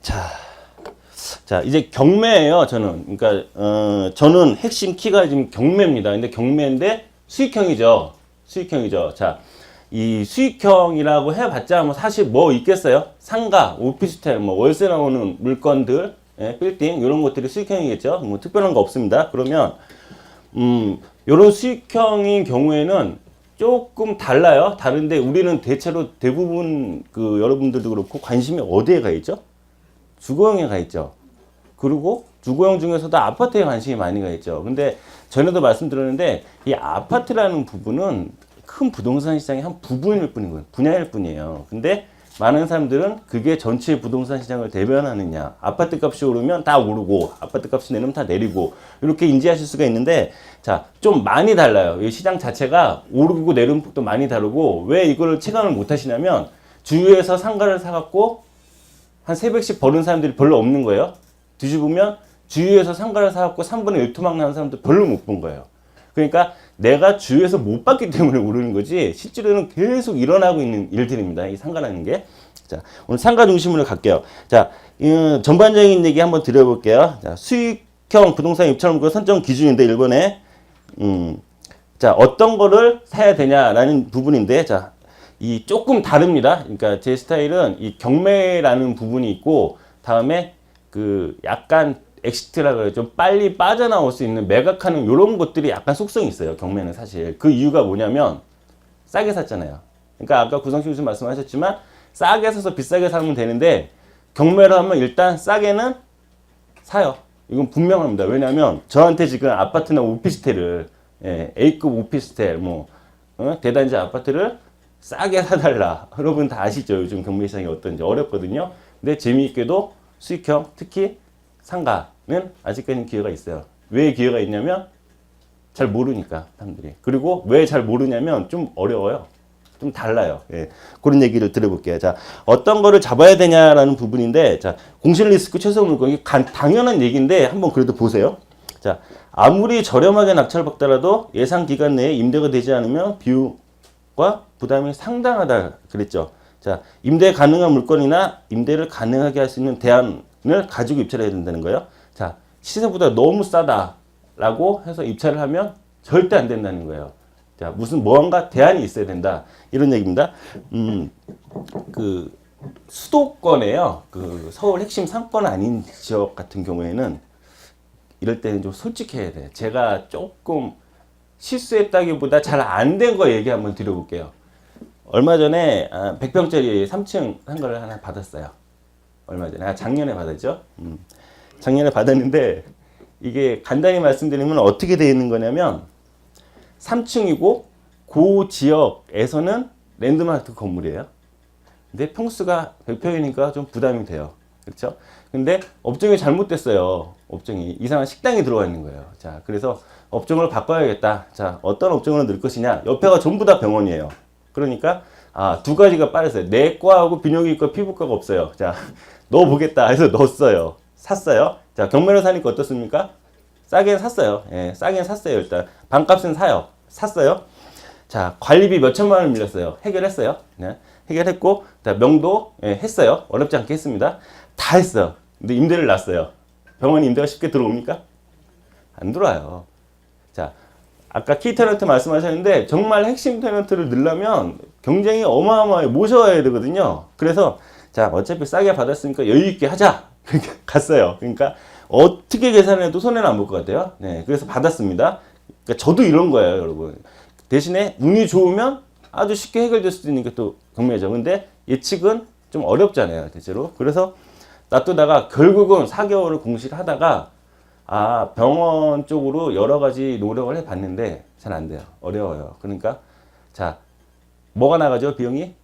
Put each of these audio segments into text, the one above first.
자, 이제 경매예요, 저는. 그러니까, 저는 핵심 키가 지금 경매입니다. 근데 경매인데 수익형이죠. 수익형이죠. 자, 이 수익형이라고 해봤자 뭐 사실 뭐 있겠어요? 상가, 오피스텔, 뭐 월세 나오는 물건들, 예, 빌딩, 이런 것들이 수익형이겠죠. 뭐 특별한 거 없습니다. 그러면, 요런 수익형인 경우에는 조금 달라요. 다른데 우리는 대체로 대부분 여러분들도 그렇고 관심이 어디에 가 있죠? 주거형에 가 있죠. 그리고 주거형 중에서도 아파트에 관심이 많이 가 있죠. 근데 전에도 말씀드렸는데 이 아파트라는 부분은 큰 부동산 시장의 한 부분일 뿐인 거예요. 분야일 뿐이에요. 근데 많은 사람들은 그게 전체 부동산 시장을 대변하느냐. 아파트 값이 오르면 다 오르고 아파트 값이 내리면 다 내리고 이렇게 인지하실 수가 있는데 자, 좀 많이 달라요. 이 시장 자체가 오르고 내리는 폭도 많이 다르고 왜 이걸 체감을 못 하시냐면 주위에서 상가를 사갖고 한 300씩 버는 사람들이 별로 없는 거예요. 뒤집으면 주위에서 상가를 사갖고 3분의 1 토막 나는 사람들 별로 못 본 거예요. 그러니까 내가 주위에서 못 봤기 때문에 오르는 거지 실제로는 계속 일어나고 있는 일들입니다. 이 상가라는 게. 자, 오늘 상가 중심으로 갈게요. 자, 전반적인 얘기 한번 드려볼게요. 자, 수익형 부동산 입찰물건 선정 기준인데 1번에 자, 어떤 거를 사야 되냐라는 부분인데 자, 이 조금 다릅니다. 그러니까 제 스타일은 이 경매라는 부분이 있고 다음에 약간 엑시트라 그래요. 좀 빨리 빠져나올 수 있는 매각하는 이런 것들이 약간 속성이 있어요. 경매는 사실. 그 이유가 뭐냐면 싸게 샀잖아요. 그러니까 아까 구성식 교수님 말씀하셨지만 싸게 사서 비싸게 사면 되는데 경매를 하면 일단 싸게는 사요. 이건 분명합니다. 왜냐하면 저한테 지금 아파트나 오피스텔을 A급 오피스텔 대단지 아파트를 싸게 사달라. 여러분 다 아시죠? 요즘 경매 시장이 어떤지 어렵거든요. 근데 재미있게도 수익형, 특히 상가는 아직까지는 기회가 있어요. 왜 기회가 있냐면 잘 모르니까 사람들이. 그리고 왜 잘 모르냐면 좀 어려워요. 좀 달라요. 예. 그런 얘기를 들어볼게요. 자, 어떤 거를 잡아야 되냐라는 부분인데, 자, 공실 리스크 최소 물건, 이게 당연한 얘기인데 한번 그래도 보세요. 자, 아무리 저렴하게 낙찰을 받더라도 예상 기간 내에 임대가 되지 않으면 비용과 부담이 상당하다 그랬죠. 자, 임대 가능한 물건이나 임대를 가능하게 할 수 있는 대안을 가지고 입찰해야 된다는 거예요. 자, 시세보다 너무 싸다라고 해서 입찰을 하면 절대 안 된다는 거예요. 자, 무슨 뭔가 대안이 있어야 된다. 이런 얘기입니다. 수도권에요. 서울 핵심 상권 아닌 지역 같은 경우에는 이럴 때는 좀 솔직해야 돼요. 제가 조금 실수했다기보다 잘 안 된 거 얘기 한번 드려볼게요. 얼마 전에 100평짜리 3층 상가를 하나 받았어요. 얼마 전에. 작년에 받았죠. 작년에 받았는데 이게 간단히 말씀드리면 어떻게 되어 있는 거냐면 3층이고 그 지역에서는 랜드마크 건물이에요. 근데 평수가 100평이니까 좀 부담이 돼요. 그렇죠? 근데 업종이 잘못됐어요. 업종이 이상한 식당이 들어와 있는 거예요. 자, 그래서 업종을 바꿔야겠다. 자, 어떤 업종으로 넣을 것이냐? 옆에가 전부 다 병원이에요. 그러니까 두 가지가 빠졌어요. 내과하고 비뇨기과 피부과가 없어요. 자, 넣어보겠다 해서 넣었어요. 샀어요. 자, 경매로 사니까 어떻습니까? 싸게 샀어요. 예, 싸게 샀어요. 일단 반값은 사요. 샀어요. 자, 관리비 몇 천만 원 밀렸어요. 해결했어요. 네, 해결했고 명도 했어요. 어렵지 않게 했습니다. 다 했어. 근데 임대를 놨어요. 병원이 임대가 쉽게 들어옵니까? 안 들어와요. 자, 아까 키 테너트 말씀하셨는데 정말 핵심 테너트를 넣으려면 경쟁이 어마어마하게 모셔와야 되거든요. 그래서 자, 어차피 싸게 받았으니까 여유 있게 하자. 그렇게 갔어요. 그러니까 어떻게 계산해도 손해는 안 볼 것 같아요. 네, 그래서 받았습니다. 그러니까 저도 이런 거예요, 여러분. 대신에 운이 좋으면 아주 쉽게 해결될 수도 있는 게 또 경매죠. 근데 예측은 좀 어렵잖아요, 대체로. 그래서 놔두다가 결국은 4개월을 공시를 하다가 병원 쪽으로 여러 가지 노력을 해봤는데 잘 안 돼요. 어려워요. 그러니까 자, 뭐가 나가죠, 비용이?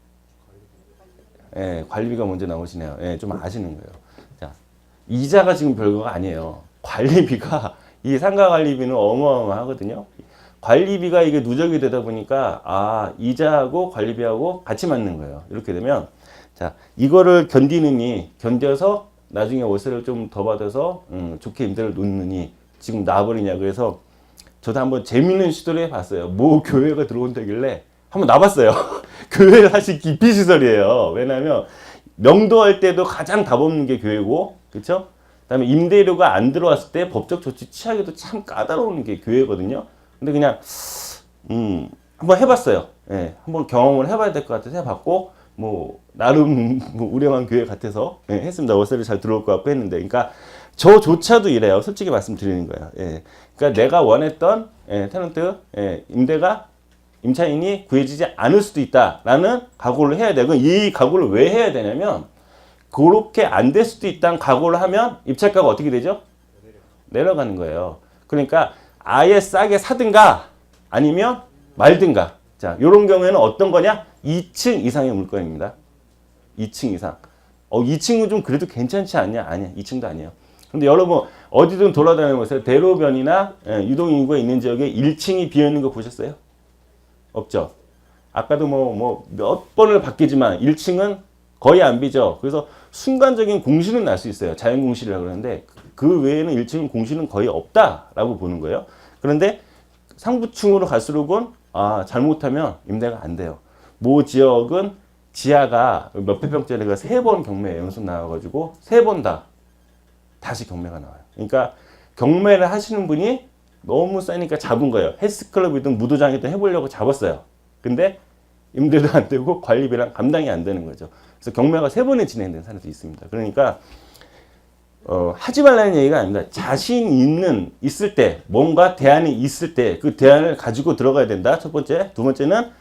예, 관리비가 먼저 나오시네요. 예, 좀 아시는 거예요. 자, 이자가 지금 별거가 아니에요. 관리비가 이 상가 관리비는 어마어마하거든요. 관리비가 이게 누적이 되다 보니까 이자하고 관리비하고 같이 맞는 거예요. 이렇게 되면 자, 이거를 견뎌서 나중에 월세를 좀 더 받아서 좋게 임대를 놓느니 지금 놔버리냐. 그래서 저도 한번 재밌는 시도를 해봤어요. 뭐 교회가 들어온다길래 한번 놔봤어요. 교회를 사실 기피시설이에요. 왜냐하면 명도할 때도 가장 답 없는 게 교회고, 그렇죠? 그다음에 임대료가 안 들어왔을 때 법적 조치 취하기도 참 까다로운 게 교회거든요. 근데 그냥 한번 해봤어요. 예, 한번 경험을 해봐야 될 것 같아서 해봤고, 뭐 나름 뭐 우량한 교회 같아서 예, 했습니다. 월세를 잘 들어올 것 같고 했는데, 그러니까 저조차도 이래요. 솔직히 말씀드리는 거예요. 예, 그러니까 내가 원했던 테넌트 임차인이 구해지지 않을 수도 있다라는 각오를 해야 되고, 이 각오를 왜 해야 되냐면, 그렇게 안 될 수도 있다는 각오를 하면 입찰가가 어떻게 되죠? 내려가는 거예요. 그러니까 아예 싸게 사든가 아니면 말든가. 자, 요런 경우에는 어떤 거냐? 2층 이상의 물건입니다. 2층 이상. 2층은 좀 그래도 괜찮지 않냐? 아니야. 2층도 아니에요. 근데 여러분 어디든 돌아다니면서 대로변이나 유동인구가 있는 지역에 1층이 비어있는 거 보셨어요? 없죠. 아까도 뭐 몇 번을 바뀌지만 1층은 거의 안 비죠. 그래서 순간적인 공실은 날 수 있어요. 자연 공실이라고 그러는데 그 외에는 1층 공실은 거의 없다라고 보는 거예요. 그런데 상부층으로 갈수록은 잘못하면 임대가 안 돼요. 모 지역은 지하가 몇백 평짜리가 3번 경매 연속 나와가지고 3번 다 다시 경매가 나와요. 그러니까 경매를 하시는 분이 너무 싸니까 잡은 거예요. 헬스클럽이든 무도장이든 해보려고 잡았어요. 근데 임대도 안 되고 관리비랑 감당이 안 되는 거죠. 그래서 경매가 3번에 진행된 사례도 있습니다. 그러니까 하지 말라는 얘기가 아닙니다. 자신 있을 때, 뭔가 대안이 있을 때 그 대안을 가지고 들어가야 된다. 첫 번째. 두 번째는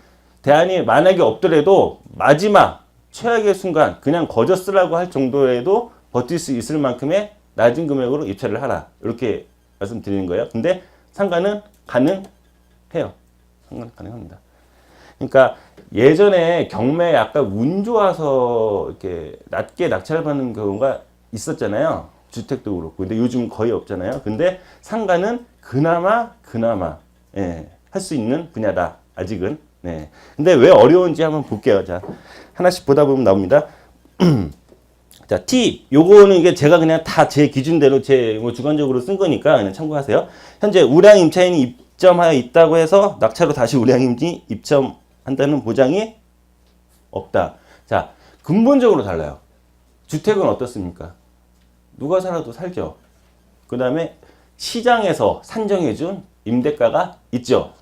대안이 만약에 없더라도 마지막 최악의 순간 그냥 거저 쓰라고 할 정도에도 버틸 수 있을 만큼의 낮은 금액으로 입찰을 하라. 이렇게 말씀드리는 거예요. 근데 상가는 가능해요. 상가는 가능합니다. 그러니까 예전에 경매에 약간 운 좋아서 이렇게 낮게 낙찰 받는 경우가 있었잖아요. 주택도 그렇고. 근데 요즘 거의 없잖아요. 근데 상가는 그나마 할 수 있는 분야다. 아직은. 네. 근데 왜 어려운지 한번 볼게요. 자, 하나씩 보다 보면 나옵니다. 자, T. 요거는 이게 제가 그냥 다 제 기준대로 뭐 주관적으로 쓴 거니까 그냥 참고하세요. 현재 우량 임차인이 입점하여 있다고 해서 낙찰로 다시 우량임이 입점한다는 보장이 없다. 자, 근본적으로 달라요. 주택은 어떻습니까? 누가 살아도 살죠. 그 다음에 시장에서 산정해준 임대가가 있죠.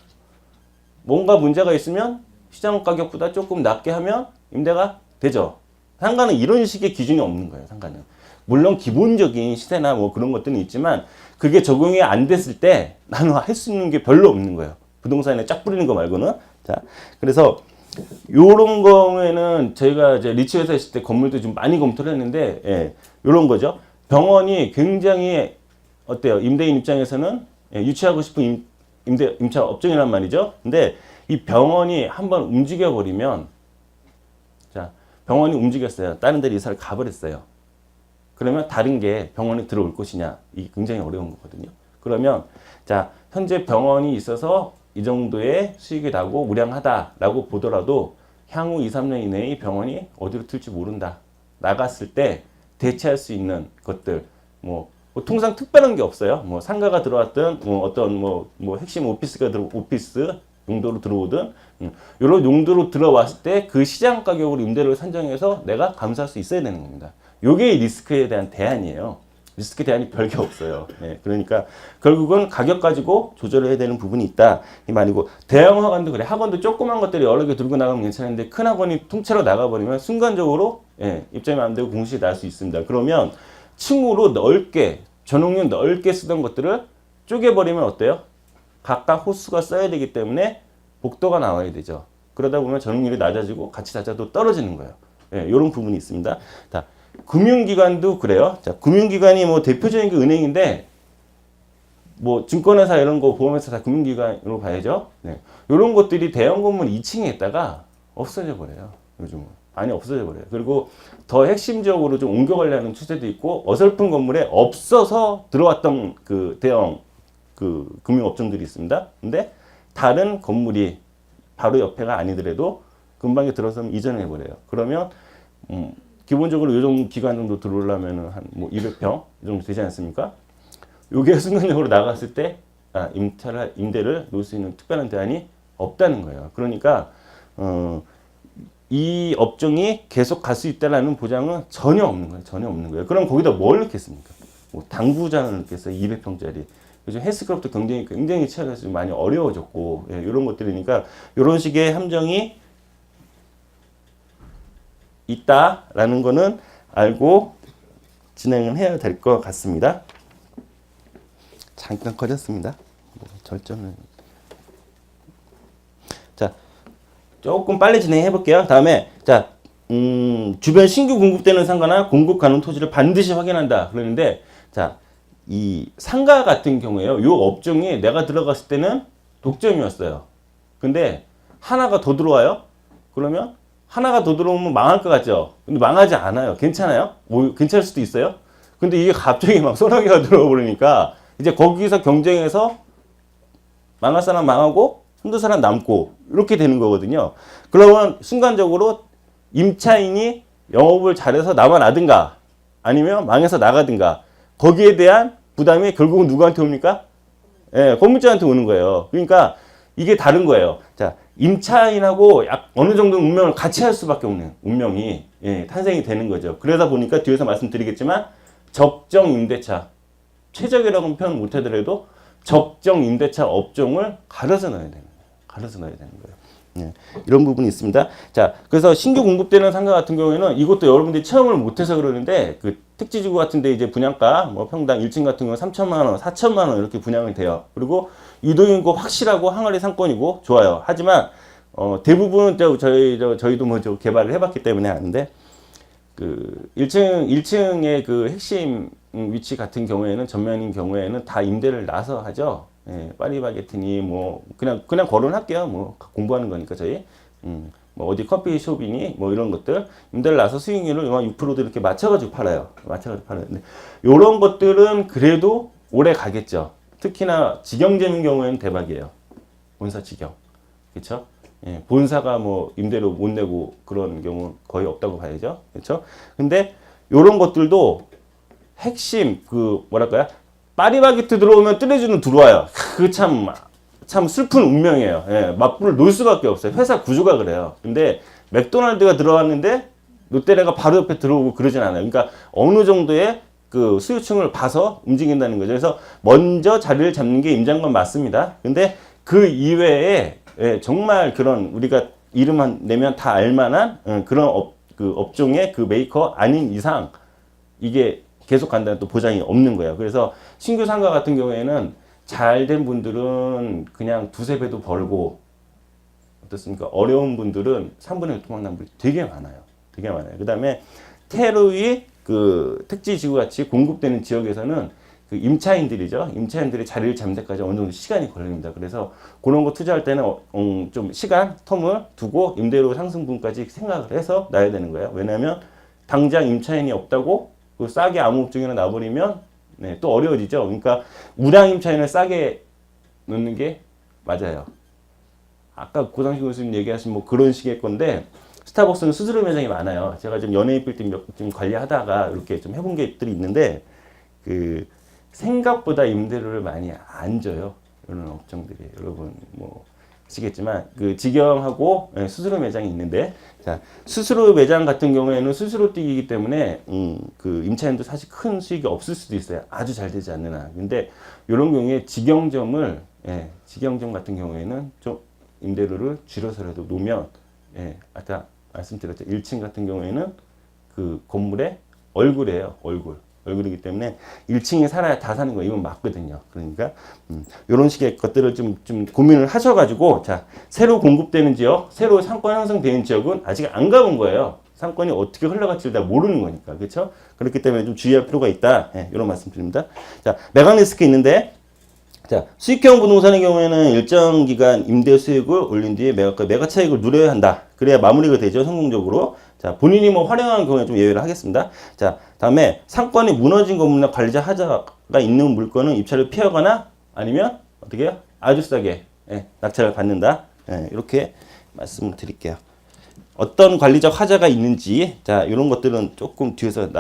뭔가 문제가 있으면 시장 가격보다 조금 낮게 하면 임대가 되죠. 상가는 이런 식의 기준이 없는 거예요. 상가는. 물론 기본적인 시세나 뭐 그런 것들은 있지만 그게 적용이 안 됐을 때 나는 할 수 있는 게 별로 없는 거예요. 부동산에 쫙 뿌리는 거 말고는. 자, 그래서 요런 경우에는 저희가 이제 리츠에서 있을 때 건물도 좀 많이 검토를 했는데, 요런 거죠. 병원이 굉장히 어때요? 임대인 입장에서는 유치하고 싶은 임차 업종이란 말이죠. 근데 이 병원이 한번 움직여 버리면, 자, 병원이 움직였어요. 다른 데로 이사를 가버렸어요. 그러면 다른 게 병원에 들어올 것이냐? 이게 굉장히 어려운 거거든요. 그러면 자, 현재 병원이 있어서 이 정도의 수익이 나고 우량하다라고 보더라도 향후 2, 3년 이내에 이 병원이 어디로 튈지 모른다. 나갔을 때 대체할 수 있는 것들, 뭐 통상 특별한 게 없어요. 뭐 상가가 들어왔든, 뭐 어떤 뭐 핵심 오피스 용도로 들어오든, 이런 용도로 들어왔을 때 그 시장 가격으로 임대료를 산정해서 내가 감수할 수 있어야 되는 겁니다. 요게 리스크에 대한 대안이에요. 리스크 대안이 별게 없어요. 그러니까 결국은 가격 가지고 조절을 해야 되는 부분이 있다. 이 말이고, 대형 학원도 그래. 학원도 조그만 것들이 여러 개 들고 나가면 괜찮은데 큰 학원이 통째로 나가버리면 순간적으로 입점이 안 되고 공실이 날 수 있습니다. 그러면 층으로 넓게, 전용률 넓게 쓰던 것들을 쪼개버리면 어때요? 각각 호수가 써야 되기 때문에 복도가 나와야 되죠. 그러다 보면 전용률이 낮아지고 가치 자체도 떨어지는 거예요. 이런 부분이 있습니다. 자, 금융기관도 그래요. 자, 금융기관이 뭐 대표적인 게 은행인데, 뭐 증권회사 이런 거, 보험회사 다 금융기관으로 봐야죠. 이런 것들이 대형 건물 2층에 있다가 없어져 버려요. 요즘은 많이 없어져 버려요. 그리고 더 핵심적으로 좀 옮겨가려는 추세도 있고, 어설픈 건물에 없어서 들어왔던 그 대형 그 금융업종들이 있습니다. 근데 다른 건물이 바로 옆에가 아니더라도 금방에 들어서면 이전해 버려요. 그러면 기본적으로 요 정도 기간 정도 들어오려면 한 뭐 200평 이 정도 되지 않습니까? 요게 순간적으로 나갔을 때 임대를 놓을 수 있는 특별한 대안이 없다는 거예요. 그러니까 이 업종이 계속 갈 수 있다라는 보장은 전혀 없는 거예요. 전혀 없는 거예요. 그럼 거기다 뭘 넣겠습니까? 뭐 당구장을 넣겠어요. 200평짜리. 요즘 헬스클럽도 경쟁이 굉장히 치열해서 많이 어려워졌고, 예, 이런 것들이니까 이런 식의 함정이 있다라는 거는 알고 진행을 해야 될 것 같습니다. 잠깐 꺼졌습니다. 뭐 절전을. 자, 조금 빨리 진행해 볼게요. 다음에 자, 주변 신규 공급되는 상가나 공급 가능 토지를 반드시 확인한다. 그러는데 자, 이 상가 같은 경우에요. 요 업종이 내가 들어갔을 때는 독점이었어요. 근데 하나가 더 들어와요. 그러면 하나가 더 들어오면 망할 것 같죠? 근데 망하지 않아요. 괜찮아요? 뭐 괜찮을 수도 있어요. 근데 이게 갑자기 막 소나기가 들어와 버리니까 이제 거기서 경쟁해서 망할 사람 망하고 힘든 사람 남고 이렇게 되는 거거든요. 그러면 순간적으로 임차인이 영업을 잘해서 남아나든가 아니면 망해서 나가든가 거기에 대한 부담이 결국은 누구한테 옵니까? 예, 건물주한테 오는 거예요. 그러니까 이게 다른 거예요. 자, 임차인하고 어느 정도 운명을 같이 할 수밖에 없는 운명이 예, 탄생이 되는 거죠. 그러다 보니까 뒤에서 말씀드리겠지만 적정 임대차, 최적이라고는 표현 못 하더라도 적정 임대차 업종을 가려서 넣어야 되는 거예요. 가려서 넣어야 되는 거예요. 예, 이런 부분이 있습니다. 자, 그래서 신규 공급되는 상가 같은 경우에는 이것도 여러분들이 체험을 못해서 그러는데 그 택지지구 같은데 이제 분양가 뭐 평당 1층 같은 경우 3천만 원, 4천만 원 이렇게 분양이 돼요. 그리고 유도인고 확실하고 항아리 상권이고 좋아요. 하지만 대부분은 저희도 뭐 개발을 해봤기 때문에 아는데 그 1층의 그 핵심 위치 같은 경우에는 전면인 경우에는 다 임대를 나서 하죠. 예, 파리바게트니 뭐 그냥 거론할게요. 뭐 공부하는 거니까 저희 뭐 어디 커피숍이니 뭐 이런 것들 임대를 나서 수익률을 6%도 이렇게 맞춰가지고 팔아요. 맞춰가지고 팔아요. 근데 이런 것들은 그래도 오래 가겠죠. 특히나 직영제인 경우에는 대박이에요. 본사 직영, 그렇죠? 예, 본사가 뭐 임대료 못 내고 그런 경우 거의 없다고 봐야죠. 그렇죠? 근데 이런 것들도 핵심 그 뭐랄까요? 파리바게트 들어오면 뜨레주는 들어와요. 그 참 슬픈 운명이에요. 예, 맞불을 놓을 수밖에 없어요. 회사 구조가 그래요. 근데 맥도날드가 들어왔는데 롯데리아가 바로 옆에 들어오고 그러진 않아요. 그러니까 어느 정도의 그 수요층을 봐서 움직인다는 거죠. 그래서 먼저 자리를 잡는 게 임장관 맞습니다. 근데 그 이외에 예, 정말 그런 우리가 이름만 내면 다 알만한 그런 그 업종의 그 메이커 아닌 이상 이게 계속 간다는 또 보장이 없는 거예요. 그래서 신규 상가 같은 경우에는 잘된 분들은 그냥 두세 배도 벌고 어떻습니까? 어려운 분들은 3분의 1 토막난 분이 되게 많아요. 되게 많아요. 그 다음에 테러의 그 택지 지구 같이 공급되는 지역에서는 그 임차인들이죠. 임차인들이 자리를 잡는 데까지 어느 정도 시간이 걸립니다. 그래서 그런 거 투자할 때는 좀 시간, 텀을 두고 임대료 상승분까지 생각을 해서 놔야 되는 거예요. 왜냐하면 당장 임차인이 없다고 그 싸게 아무 업종이나 놔버리면 네, 또 어려워지죠. 그러니까 우량 임차인을 싸게 넣는 게 맞아요. 아까 고상식 교수님 얘기하신 뭐 그런 식의 건데 스타벅스는 스스로 매장이 많아요. 제가 좀 연예인 빌딩 좀 관리하다가 이렇게 좀 해본 게들이 있는데 그 생각보다 임대료를 많이 안 줘요. 이런 업종들이 여러분 뭐 아시겠지만 그 직영하고 스스로 매장이 있는데 자 스스로 매장 같은 경우에는 스스로 뛰기 때문에 그 임차인도 사실 큰 수익이 없을 수도 있어요. 아주 잘 되지 않는 한. 근데 이런 경우에 직영점을 직영점 같은 경우에는 좀 임대료를 줄여서라도 놓으면 아까 말씀드렸죠. 1층 같은 경우에는 그 건물의 얼굴이에요. 얼굴이기 때문에 1층에 살아야 다 사는 거 이건 맞거든요. 그러니까 이런 식의 것들을 좀 고민을 하셔가지고 자 새로 공급되는 지역, 새로 상권 형성되는 지역은 아직 안 가본 거예요. 상권이 어떻게 흘러갈지 다 모르는 거니까 그렇죠? 그렇기 때문에 좀 주의할 필요가 있다. 이런 말씀드립니다. 자 매각 리스크 있는데 자 수익형 부동산의 경우에는 일정 기간 임대 수익을 올린 뒤에 매각 차익을 누려야 한다. 그래야 마무리가 되죠 성공적으로. 자, 본인이 뭐 활용하는 경우에 좀 예외를 하겠습니다. 자, 다음에 상권이 무너진 건물이나 관리자 하자가 있는 물건은 입찰을 피하거나 아니면 어떻게 해요? 아주 싸게 낙찰을 받는다. 이렇게 말씀을 드릴게요. 어떤 관리적 하자가 있는지 자, 이런 것들은 조금 뒤에서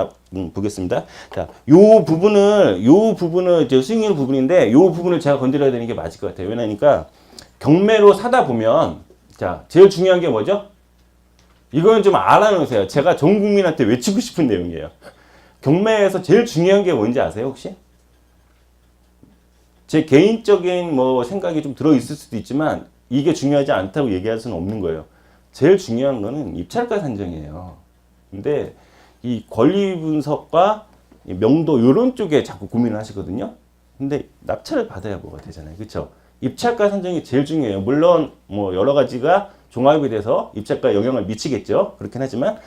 보겠습니다. 자, 요 부분을 이제 수익률 부분인데 요 부분을 제가 건드려야 되는 게 맞을 것 같아요. 왜냐니까 경매로 사다 보면 자, 제일 중요한 게 뭐죠? 이거는 좀 알아놓으세요. 제가 전 국민한테 외치고 싶은 내용이에요. 경매에서 제일 중요한 게 뭔지 아세요, 혹시? 제 개인적인 뭐 생각이 좀 들어있을 수도 있지만 이게 중요하지 않다고 얘기할 수는 없는 거예요. 제일 중요한 거는 입찰가 산정이에요. 근데 이 권리 분석과 명도 이런 쪽에 자꾸 고민을 하시거든요. 근데 낙찰을 받아야 뭐가 되잖아요. 그렇죠? 입찰가 산정이 제일 중요해요. 물론 뭐 여러 가지가 종합이 돼서 입찰가에 영향을 미치겠죠. 그렇긴 하지만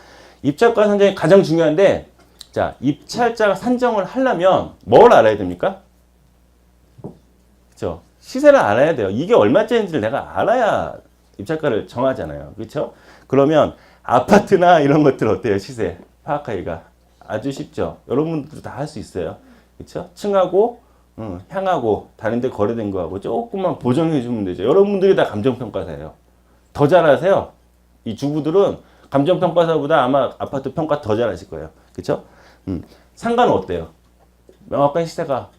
입찰가 산정이 가장 중요한데 자, 입찰자 산정을 하려면 뭘 알아야 됩니까? 그렇죠? 시세를 알아야 돼요. 이게 얼마짜리인지를 내가 알아야 입찰가를 정하잖아요. 그렇죠? 그러면 아파트나 이런 것들 어때요? 시세 파악하기가 아주 쉽죠. 여러분들도 다 할 수 있어요. 그렇죠? 층하고 향하고 다른 데 거래된 거하고 조금만 보정해 주면 되죠. 여러분들이 다 감정평가사예요. 더 잘하세요. 이 주부들은 감정평가사보다 아마 아파트 평가 더 잘하실 거예요. 그렇죠? 상가는 어때요? 명확한 시세가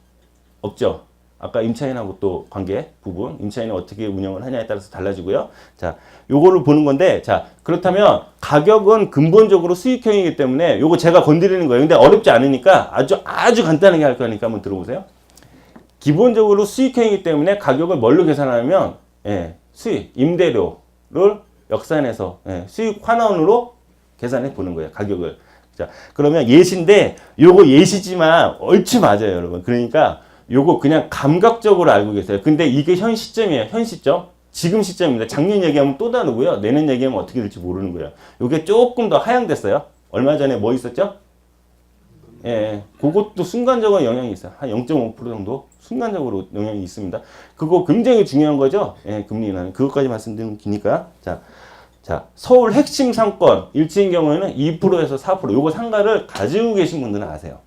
없죠. 아까 임차인하고 또 관계 부분, 임차인은 어떻게 운영을 하냐에 따라서 달라지고요. 자, 요거를 보는 건데, 자, 그렇다면 가격은 근본적으로 수익형이기 때문에 요거 제가 건드리는 거예요. 근데 어렵지 않으니까 아주 간단하게 할 거니까 한번 들어보세요. 기본적으로 수익형이기 때문에 가격을 뭘로 계산하면, 예, 수익, 임대료를 역산해서, 예, 수익 환원으로 계산해 보는 거예요. 가격을. 자, 그러면 예시인데, 요거 예시지만 얼추 맞아요, 여러분. 그러니까, 요거 그냥 감각적으로 알고 계세요. 근데 이게 현 시점이에요. 현 시점. 지금 시점입니다. 작년 얘기하면 또 다르고요. 내년 얘기하면 어떻게 될지 모르는 거예요. 요게 조금 더 하향됐어요. 얼마 전에 뭐 있었죠? 예, 그것도 순간적으로 영향이 있어요. 한 0.5% 정도 순간적으로 영향이 있습니다. 그거 굉장히 중요한 거죠. 예, 금리 인하는. 그것까지 말씀드리면 기니까. 자, 서울 핵심 상권 1층인 경우에는 2%에서 4%. 요거 상가를 가지고 계신 분들은 아세요.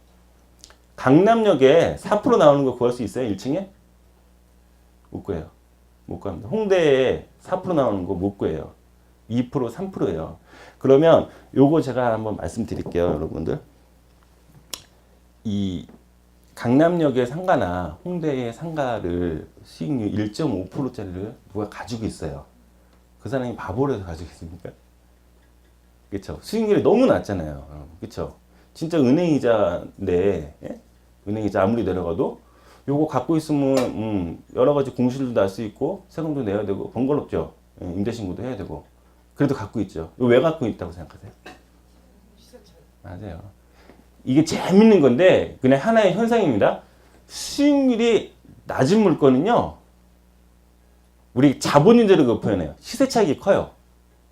강남역에 4% 나오는 거 구할 수 있어요? 1층에? 못 구해요. 못 구합니다. 홍대에 4% 나오는 거 못 구해요. 2%, 3%예요. 그러면 요거 제가 한번 말씀드릴게요, 여러분들. 이 강남역의 상가나 홍대의 상가를 수익률 1.5%짜리를 누가 가지고 있어요. 그 사람이 바보라서 가지고 있습니까? 그렇죠? 수익률이 너무 낮잖아요. 그렇죠? 진짜 은행이자인데, 예? 은행이자 아무리 내려가도 요거 갖고 있으면 여러 가지 공실도 날 수 있고 세금도 내야 되고 번거롭죠. 예, 임대신고도 해야 되고. 그래도 갖고 있죠. 왜 갖고 있다고 생각하세요? 맞아요. 이게 재밌는 건데 그냥 하나의 현상입니다. 수익률이 낮은 물건은요. 우리 자본인들을 표현해요. 시세 차익이 커요.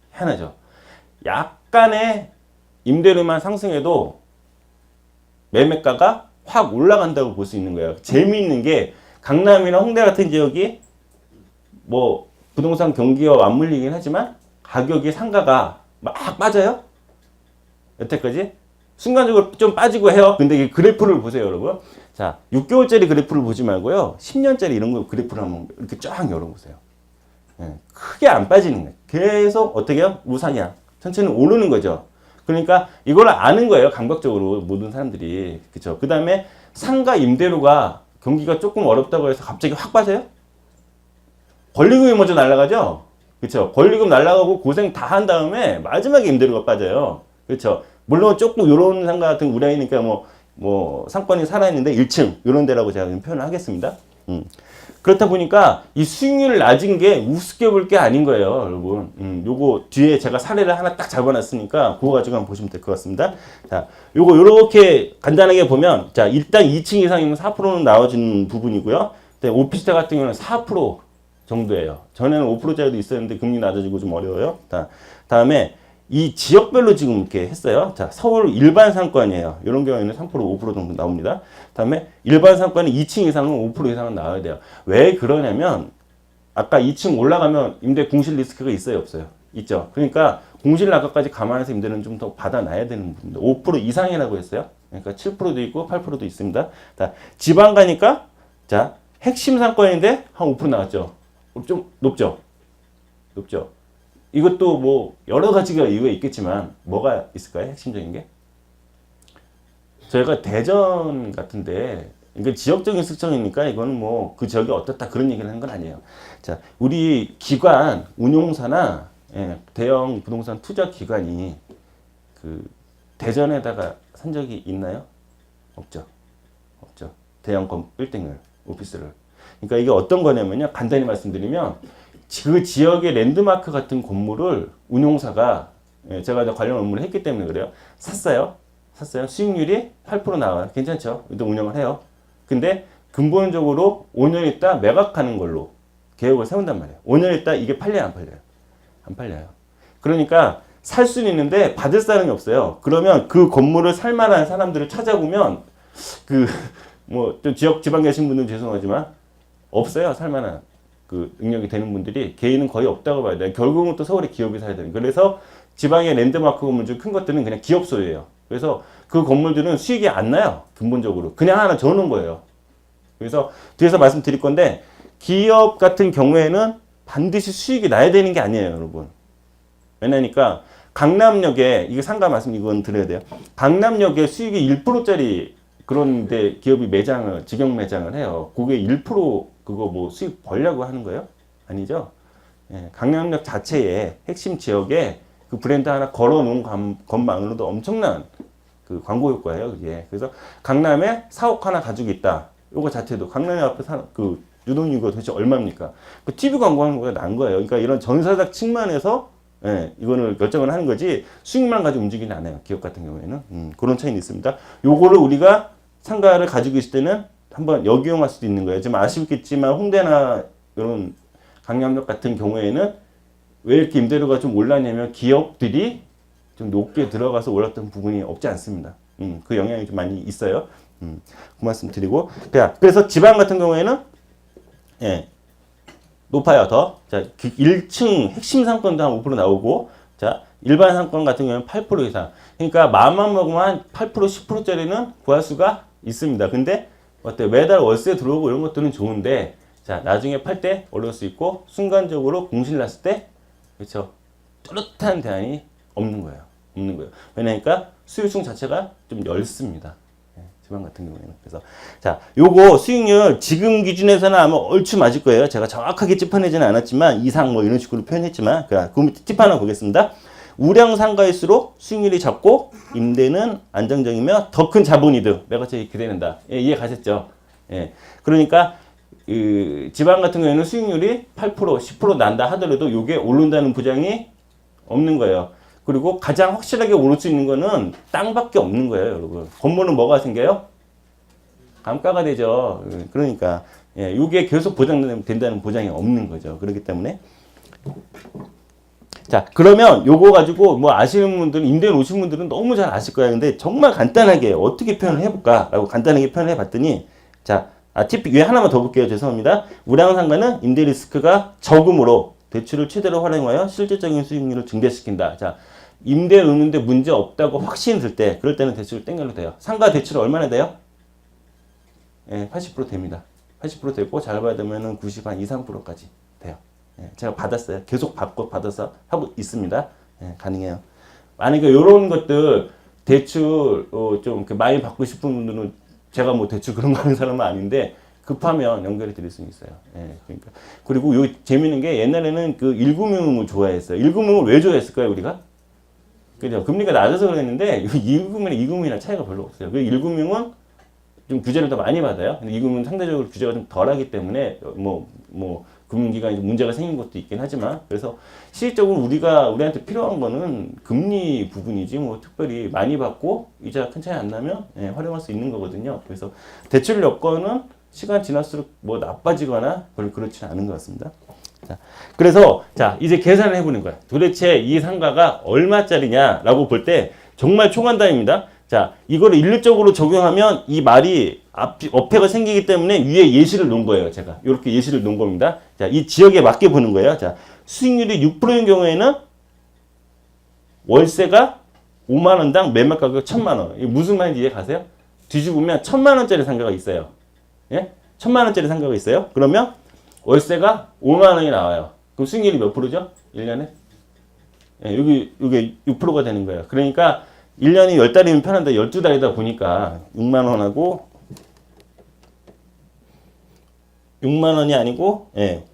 하나죠. 약간의 임대료만 상승해도 매매가가 확 올라간다고 볼 수 있는 거예요. 재미있는 게 강남이나 홍대 같은 지역이 뭐 부동산 경기와 맞물리긴 하지만 가격이 상가가 막 빠져요. 여태까지 순간적으로 좀 빠지고 해요. 근데 이 그래프를 보세요, 여러분. 자, 6개월짜리 그래프를 보지 말고요. 10년짜리 이런 거 그래프를 한번 이렇게 쫙 열어보세요. 예, 크게 안 빠지는 거예요. 계속 어떻게 해요? 우상향. 천천히 오르는 거죠. 그러니까 이걸 아는 거예요. 감각적으로 모든 사람들이. 그렇죠? 그다음에 상가 임대료가 경기가 조금 어렵다고 해서 갑자기 확 빠져요? 권리금이 먼저 날아가죠? 그렇죠? 권리금 날아가고 고생 다 한 다음에 마지막에 임대료가 빠져요. 그렇죠? 물론 조금 요런 상가 같은 우량이니까 뭐 상권이 살아있는데 1층 요런 데라고 제가 표현을 하겠습니다. 그렇다 보니까 이 수익률을 낮은 게 우습게 볼 게 아닌 거예요, 여러분. 요거 뒤에 제가 사례를 하나 딱 잡아놨으니까 그거 가지고 한번 보시면 될 것 같습니다. 자, 요거 요렇게 간단하게 보면 자, 일단 2층 이상이면 4%는 나와주는 부분이고요. 오피스텔 같은 경우는 4% 정도예요. 전에는 5%짜리도 있었는데 금리 낮아지고 좀 어려워요. 다음에 이 지역별로 지금 이렇게 했어요. 자, 서울 일반 상권이에요. 이런 경우에는 3%, 5% 정도 나옵니다. 다음에 일반 상권은 2층 이상은 5% 이상은 나와야 돼요. 왜 그러냐면 아까 2층 올라가면 임대 공실 리스크가 있어요, 없어요? 있죠. 그러니까 공실 낙하까지 감안해서 임대는 좀 더 받아놔야 되는 부분입니다. 5% 이상이라고 했어요. 그러니까 7%도 있고 8%도 있습니다. 자, 지방 가니까 자, 핵심 상권인데 한 5% 나왔죠. 좀 높죠. 높죠. 이것도 뭐 여러 가지가 이유가 있겠지만 뭐가 있을까요? 핵심적인 게? 저희가 대전 같은데 이게 지역적인 특성이니까 이거는 뭐 그 지역이 어떻다 그런 얘기를 하는 건 아니에요. 자, 우리 기관 운용사나 예, 대형 부동산 투자 기관이 그 대전에다가 산 적이 있나요? 없죠. 없죠. 대형 빌딩을, 오피스를. 그러니까 이게 어떤 거냐면요. 간단히 말씀드리면 그 지역의 랜드마크 같은 건물을 운용사가 예, 제가 관련 업무를 했기 때문에 그래요. 샀어요. 수익률이 8% 나와요. 괜찮죠? 일단 운영을 해요. 근데 근본적으로 5년 있다 매각하는 걸로 계획을 세운단 말이에요. 5년 있다 이게 팔려요, 안 팔려요? 안 팔려요. 그러니까 살 수는 있는데 받을 사람이 없어요. 그러면 그 건물을 살 만한 사람들을 찾아보면 그 뭐 좀 지방 계신 분들은 죄송하지만 없어요. 살 만한 그 능력이 되는 분들이 개인은 거의 없다고 봐야 돼요. 결국은 또 서울에 기업이 사야 되는. 그래서 지방의 랜드마크 건물 중 큰 것들은 그냥 기업 소유예요. 그래서 그 건물들은 수익이 안 나요. 근본적으로. 그냥 하나 줘놓은 거예요. 그래서 뒤에서 말씀드릴 건데 기업 같은 경우에는 반드시 수익이 나야 되는 게 아니에요, 여러분. 왜냐니까 강남역에 이게 상가 말씀 이건 드려야 돼요. 강남역에 수익이 1%짜리 그런데 기업이 매장을 직영 매장을 해요. 그게 1% 그거 뭐 수익 벌려고 하는 거예요? 아니죠. 예, 강남역 자체에 핵심 지역에 그 브랜드 하나 걸어놓은 것만으로도 엄청난 그 광고 효과예요, 그게. 그래서 강남에 사옥 하나 가지고 있다. 요거 자체도 강남역 앞에 그 유동인구가 도대체 얼마입니까? 그 TV 광고하는 거가 난 거예요. 그러니까 이런 전사적 측면에서 예, 이거를 결정을 하는 거지 수익만 가지고 움직이는 않아요. 기업 같은 경우에는 그런 차이는 있습니다. 요거를 우리가 상가를 가지고 있을 때는 한번 역이용할 수도 있는 거예요. 좀 아쉽겠지만 홍대나 이런 강남역 같은 경우에는 왜 이렇게 임대료가 좀 올랐냐면 기업들이 좀 높게 들어가서 올랐던 부분이 없지 않습니다. 그 영향이 좀 많이 있어요. 그 말씀 드리고. 그래서 지방 같은 경우에는 예, 높아요, 더. 자, 1층 핵심 상권도 한 5% 나오고, 자, 일반 상권 같은 경우는 8% 이상. 그러니까 마음만 먹으면 한 8%, 10%짜리는 구할 수가 있습니다. 근데 어때? 매달 월세 들어오고 이런 것들은 좋은데, 자, 나중에 팔 때 어려울 수 있고, 순간적으로 공실 났을 때, 그렇죠? 뚜렷한 대안이 없는 거예요. 없는 거예요. 왜냐니까 수요층 자체가 좀 넓습니다. 지방 같은 경우에는. 그래서 자, 요거 수익률 지금 기준에서는 아마 얼추 맞을 거예요. 제가 정확하게 찝어내지는 않았지만 이상 뭐 이런 식으로 표현했지만 그 밑에 팁 하나 보겠습니다. 우량 상가일수록 수익률이 작고 임대는 안정적이며 더 큰 자본이득 매각자에게 기대된다. 예, 이해 가셨죠? 예. 그러니까 지방 같은 경우에는 수익률이 8%, 10% 난다 하더라도 요게 오른다는 보장이 없는 거예요. 그리고 가장 확실하게 오를 수 있는 거는 땅밖에 없는 거예요, 여러분. 건물은 뭐가 생겨요? 감가가 되죠. 그러니까 예, 이게 계속 보장된다는 보장이 없는 거죠. 그렇기 때문에 자, 그러면 요거 가지고 뭐 아시는 분들은 임대인 오신 분들은 너무 잘 아실 거예요. 근데 정말 간단하게 어떻게 표현을 해볼까라고 간단하게 표현을 해봤더니 자, 팁 위에 하나만 더 볼게요. 죄송합니다. 우량 상가는 임대 리스크가 적음으로 대출을 최대로 활용하여 실질적인 수익률을 증대시킨다. 자, 임대 놓는데 문제 없다고 확신이 들 때, 그럴 때는 대출을 땡겨도 돼요. 상가 대출 얼마나 돼요? 예, 80% 됩니다. 80% 되고 잘 받으면 90, 한 2, 3%까지 돼요. 예, 제가 받았어요. 계속 받아서 하고 있습니다. 예, 가능해요. 만약에 이런 것들 대출 좀 많이 받고 싶은 분들은 제가 뭐 대출 그런 거 하는 사람은 아닌데 급하면 연결해 드릴 수 있어요. 예, 그러니까. 그리고 요 재밌는 게 옛날에는 그 1금융을 좋아했어요. 1금융을 왜 좋아했을까요, 우리가? 그죠? 금리가 낮아서 그랬는데 1금융이나 2금융이랑 차이가 별로 없어요. 그 1금융은 좀 규제를 더 많이 받아요. 근데 2금융은 상대적으로 규제가 좀 덜하기 때문에 뭐 금융기관이 좀 문제가 생긴 것도 있긴 하지만 그래서 실질적으로 우리한테 필요한 거는 금리 부분이지 뭐 특별히 많이 받고 이자 큰 차이 안 나면 예, 활용할 수 있는 거거든요. 그래서 대출 여건은 시간 지날수록 뭐 나빠지거나 별로 그렇지는 않은 것 같습니다. 자, 그래서 자 이제 계산을 해보는 거야. 도대체 이 상가가 얼마짜리냐라고 볼 때 정말 초간단입니다. 자, 이거를 일률적으로 적용하면 이 말이 어폐가 생기기 때문에 위에 예시를 놓은 거예요. 제가 이렇게 예시를 놓은 겁니다. 자, 이 지역에 맞게 보는 거예요. 자, 수익률이 6%인 경우에는 월세가 5만 원당 매매 가격 1,000만 원. 이게 무슨 말인지 이해 가세요? 뒤집으면 1,000만 원짜리 상가가 있어요. 예? 1,000만 원짜리 상가가 있어요. 그러면 월세가 5만 원이 나와요. 그럼 수익률이 몇 프로죠? 1년에? 예, 여기 6%가 되는 거예요. 그러니까 1년이 10달이면 편한데 12달이다 보니까 6만 원하고 6만 원이 아니고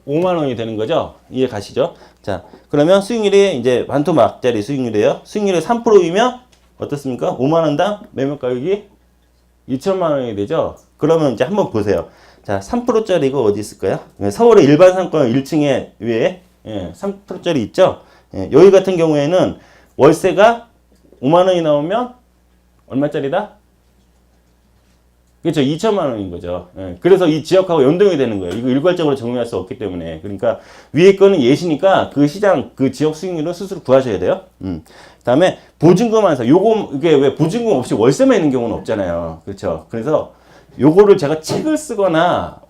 5만 원이 되는 거죠. 이해 가시죠? 자, 그러면 수익률이 이제 반토막짜리 수익률이에요. 수익률이 3%이면 어떻습니까? 5만 원당 매매 가격이 2천만 원이 되죠. 그러면 이제 한번 보세요. 자, 3%짜리가 어디 있을까요? 서울의 일반 상권 1층에 위에 3%짜리 있죠. 여기 같은 경우에는 월세가 5만 원이 나오면 얼마짜리다? 그렇죠. 2천만 원인 거죠. 그래서 이 지역하고 연동이 되는 거예요. 이거 일괄적으로 적용할 수 없기 때문에. 그러니까 위에 거는 예시니까 그 시장, 그 지역 수익률은 스스로 구하셔야 돼요. 그다음에 보증금 환산. 요거 이게 왜 보증금 없이 월세만 있는 경우는 없잖아요. 그렇죠. 그래서 요거를 제가 책을 쓰거나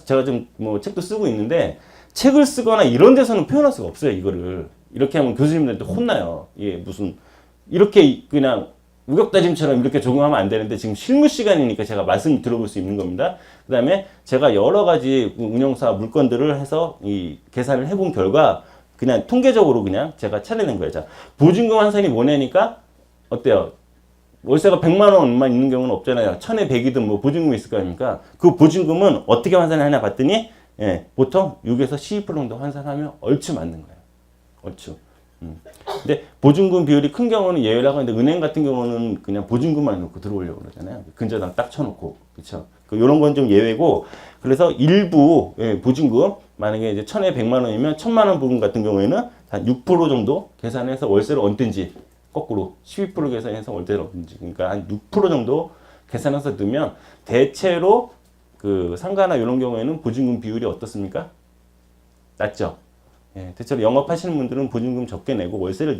제가 좀 뭐 책도 쓰고 있는데 책을 쓰거나 이런 데서는 표현할 수가 없어요. 이거를 이렇게 하면 교수님들한테 혼나요. 예, 무슨 이렇게 그냥 우격다짐처럼 이렇게 적용하면 안 되는데 지금 실무 시간이니까 제가 말씀 들어볼 수 있는 겁니다. 그 다음에 제가 여러 가지 운영사 물건들을 해서 이 계산을 해본 결과 그냥 통계적으로 그냥 제가 찾아낸 거예요. 자, 보증금 환산이 뭐냐니까 어때요? 월세가 100만 원만 있는 경우는 없잖아요. 1,100이든 뭐 보증금이 있을 거 아닙니까? 그 보증금은 어떻게 환산하냐 봤더니 보통 6에서 12% 정도 환산하면 얼추 맞는 거예요. 얼추. 근데 보증금 비율이 큰 경우는 예외라고 하는데 은행 같은 경우는 그냥 보증금만 놓고 들어오려고 그러잖아요. 근저당 딱 쳐놓고. 그쵸? 요런 건 좀 예외고, 그래서 일부, 보증금, 만약에 이제 1,100만 원이면 1,000만 원 부분 같은 경우에는 한 6% 정도 계산해서 월세를 얹든지, 거꾸로 12% 계산해서 월세를 얹든지, 그러니까 한 6% 정도 계산해서 넣으면 대체로 그 상가나 이런 경우에는 보증금 비율이 어떻습니까? 낮죠? 대체로 영업하시는 분들은 보증금 적게 내고 월세를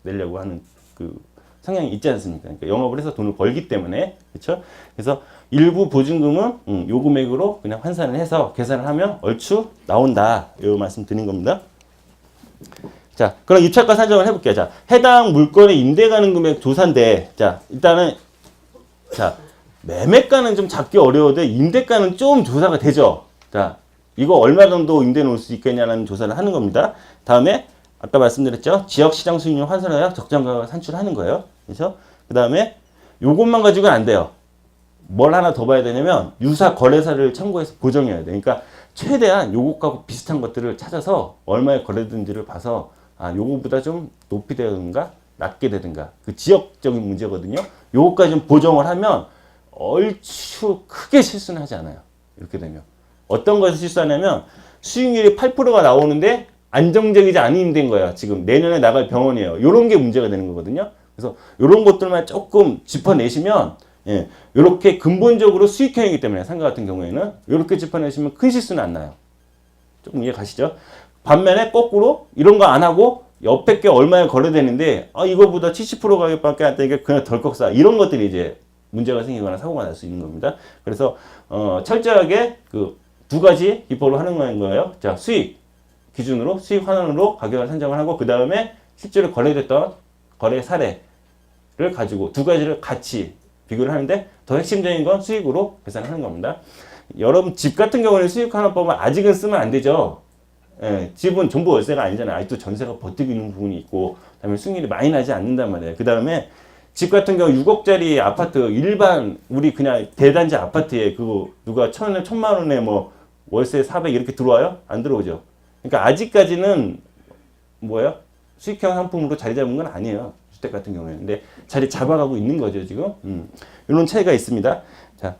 내려고 하는 그 성향이 있지 않습니까? 그러니까 영업을 해서 돈을 벌기 때문에, 그렇죠? 그래서 일부 보증금은 요 금액으로 그냥 환산을 해서 계산을 하면 얼추 나온다. 이 말씀 드린 겁니다. 자, 그럼 입찰가 산정을 해볼게요. 자, 해당 물건의 임대 가능 금액 조사인데, 자, 일단은 자, 매매가는 좀 잡기 어려워도 임대가는 좀 조사가 되죠. 자, 이거 얼마 정도 임대 놓을 수 있겠냐는 조사를 하는 겁니다. 다음에 아까 말씀드렸죠. 지역 시장 수익률 환산하여 적정 가격을 산출하는 거예요. 그렇죠? 그 다음에 요것만 가지고는 안 돼요. 뭘 하나 더 봐야 되냐면 유사 거래사를 참고해서 보정해야 돼. 그러니까 최대한 요것과 비슷한 것들을 찾아서 얼마에 거래된지를 봐서 요거보다 좀 높이 되든가 낮게 되든가 그 지역적인 문제거든요. 요것까지 좀 보정을 하면 얼추 크게 실수는 하지 않아요. 이렇게 되면. 어떤 것을 실수하냐면 수익률이 8%가 나오는데 안정적이지 않은 임대인 거야. 지금 내년에 나갈 병원이에요. 이런 게 문제가 되는 거거든요. 그래서 이런 것들만 조금 짚어내시면 이렇게 근본적으로 수익형이기 때문에 상가 같은 경우에는 이렇게 짚어내시면 큰 실수는 안 나요. 조금 이해 가시죠? 반면에 거꾸로 이런 거 안 하고 옆에 게 얼마에 거래되는데 이거보다 70% 가격밖에 안 되니까 그냥 덜컥 싸. 이런 것들이 이제 문제가 생기거나 사고가 날 수 있는 겁니다. 그래서 철저하게 그 두 가지 기법으로 하는 거예요. 자, 수익 기준으로 수익 환원으로 가격을 산정을 하고 그 다음에 실제로 거래됐던 거래 사례를 가지고 두 가지를 같이 비교를 하는데 더 핵심적인 건 수익으로 계산하는 겁니다. 여러분 집 같은 경우는 수익 환원법은 아직은 쓰면 안 되죠. 집은 전부 월세가 아니잖아요. 아직도 전세가 버티고 있는 부분이 있고 그다음에 수익률이 많이 나지 않는단 말이에요. 그 다음에 집 같은 경우 6억짜리 아파트 일반 우리 그냥 대단지 아파트에 그거 누가 1,000만 원에 뭐 월세 400 이렇게 들어와요? 안 들어오죠. 그러니까 아직까지는 뭐예요? 수익형 상품으로 자리 잡은 건 아니에요. 주택 같은 경우에는. 근데 자리 잡아가고 있는 거죠, 지금. 이런 차이가 있습니다. 자,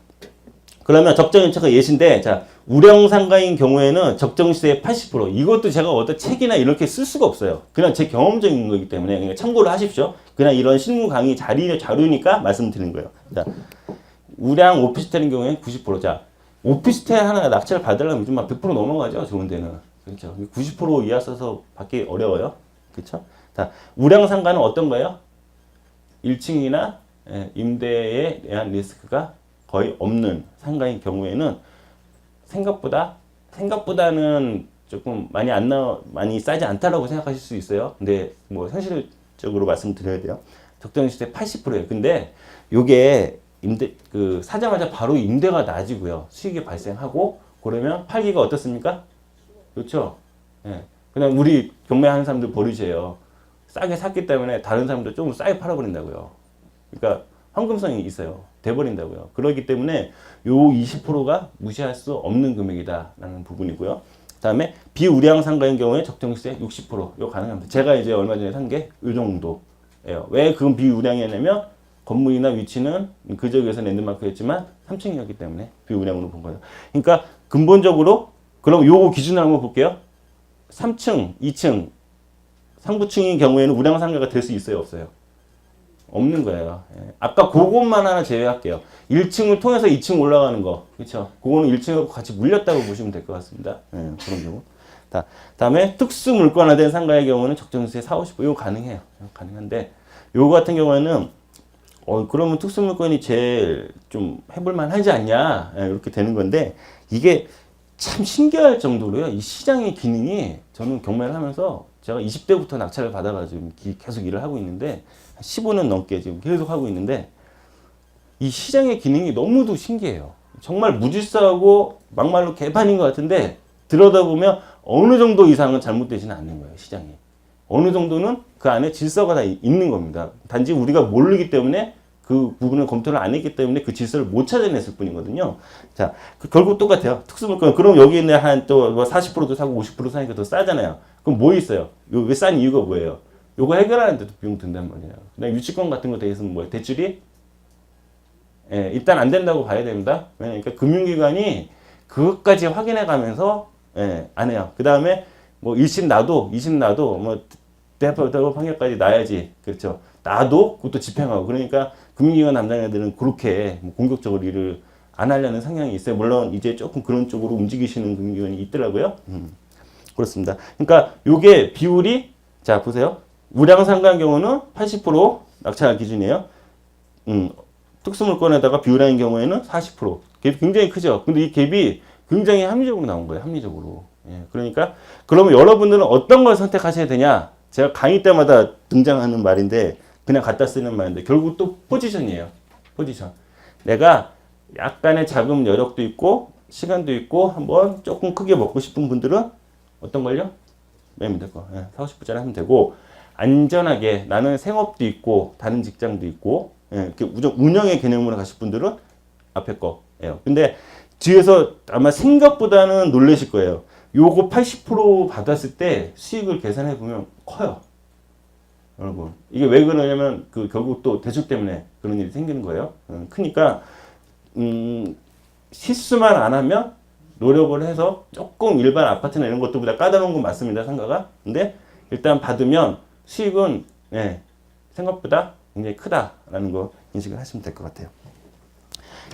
그러면 적정임차가 예시인데, 자, 우량상가인 경우에는 적정시세의 80%. 이것도 제가 어떤 책이나 이렇게 쓸 수가 없어요. 그냥 제 경험적인 거기 때문에 그냥 참고를 하십시오. 그냥 이런 실무 강의 자료니까 말씀드리는 거예요. 자, 우량 오피스텔인 경우에는 90%. 자, 오피스텔 하나 낙찰 받으려면 요즘 막 100% 넘어가죠. 좋은 데는. 그렇죠. 90% 이하 써서 받기 어려워요. 그렇죠. 자, 우량상가는 어떤 거예요? 1층이나 임대에 대한 리스크가 거의 없는 상가인 경우에는 생각보다는 조금 많이 싸지 않다라고 생각하실 수 있어요. 근데 뭐 현실적으로 말씀드려야 돼요. 적정시세 80%예요. 근데 요게 사자마자 바로 임대가 낮이고요. 수익이 발생하고 그러면 팔기가 어떻습니까? 그렇죠. 그냥 우리 경매하는 사람들 버리세요. 싸게 샀기 때문에 다른 사람들 좀 싸게 팔아버린다고요. 그러니까 황금성이 있어요. 돼버린다고요. 그렇기 때문에 요 20%가 무시할 수 없는 금액이다라는 부분이고요. 그다음에 비우량 상가인 경우에 적정시세 60%요 가능합니다. 제가 이제 얼마 전에 산 게 이 정도예요. 왜 그건 비우량이냐면 건물이나 위치는 그 지역에서 랜드마크였지만 3층이었기 때문에 비우량으로 본 거예요. 그러니까 근본적으로 그럼 요거 기준으로 한번 볼게요. 3층, 2층, 상부층인 경우에는 우량 상가가 될 수 있어요, 없어요? 없는 거예요. 예. 아까 그것만 하나 제외할게요. 1층을 통해서 2층 올라가는 거. 그렇죠? 그거는 1층하고 같이 물렸다고 보시면 될 것 같습니다. 예, 그런 경우. 다음에 특수 물권화된 상가의 경우는 적정세 40, 50%. 이거 가능해요. 가능한데 요거 같은 경우에는 그러면 특수 물건이 제일 좀 해볼만 하지 않냐? 예, 이렇게 되는 건데 이게 참 신기할 정도로요. 이 시장의 기능이 저는 경매를 하면서 제가 20대부터 낙찰을 받아가지고 계속 일을 하고 있는데 15년 넘게 지금 계속 하고 있는데 이 시장의 기능이 너무도 신기해요. 정말 무질서하고 막말로 개판인 것 같은데 들여다보면 어느 정도 이상은 잘못되지는 않는 거예요. 시장이. 어느 정도는 그 안에 질서가 다 있는 겁니다. 단지 우리가 모르기 때문에 그 부분을 검토를 안 했기 때문에 그 질서를 못 찾아냈을 뿐이거든요. 자, 결국 똑같아요. 특수물건. 그럼 여기 있는 한 또 뭐 40%도 사고 50% 사니까 더 싸잖아요. 그럼 뭐 있어요? 왜 싼 이유가 뭐예요? 요거 해결하는데도 비용 든단 말이에요. 그다음에 유치권 같은 거 돼 있으면 뭐예요? 대출이? 예, 일단 안 된다고 봐야 됩니다. 그러니까 금융기관이 그것까지 확인해 가면서 예, 안 해요. 그 다음에 뭐 1심 놔도 2심 놔도 뭐 대법 판결까지 나야지. 그렇죠. 나도 그것도 집행하고. 그러니까 금융기관 담당자들은 그렇게 뭐 공격적으로 일을 안 하려는 성향이 있어요. 물론 이제 조금 그런 쪽으로 움직이시는 금융기관이 있더라고요. 그렇습니다. 그러니까 요게 비율이 자 보세요. 우량상가의 경우는 80% 낙찰 기준이에요. 특수물건에다가 비율화인 경우에는 40%. 갭이 굉장히 크죠. 근데 이 갭이 굉장히 합리적으로 나온 거예요. 합리적으로. 예, 그러니까 그러면 여러분들은 어떤 걸 선택하셔야 되냐? 제가 강의 때마다 등장하는 말인데 그냥 갖다 쓰는 말인데 결국 또 포지션이에요. 포지션. 내가 약간의 자금 여력도 있고 시간도 있고 한번 조금 크게 먹고 싶은 분들은 어떤 걸요? 매면 될 거. 예, 40, 50짜리 하면 되고 안전하게 나는 생업도 있고 다른 직장도 있고 예, 이렇게 운영의 개념으로 가실 분들은 앞에 거예요. 근데 뒤에서 아마 생각보다는 놀라실 거예요. 요거 80% 받았을 때 수익을 계산해 보면 커요. 여러분. 이게 왜 그러냐면 그 결국 또 대출 때문에 그런 일이 생기는 거예요. 크니까 실수만 안 하면 노력을 해서 조금 일반 아파트나 이런 것들보다 까다로운 건 맞습니다. 상가가. 근데 일단 받으면 수익은 예, 생각보다 굉장히 크다라는 거 인식을 하시면 될 것 같아요.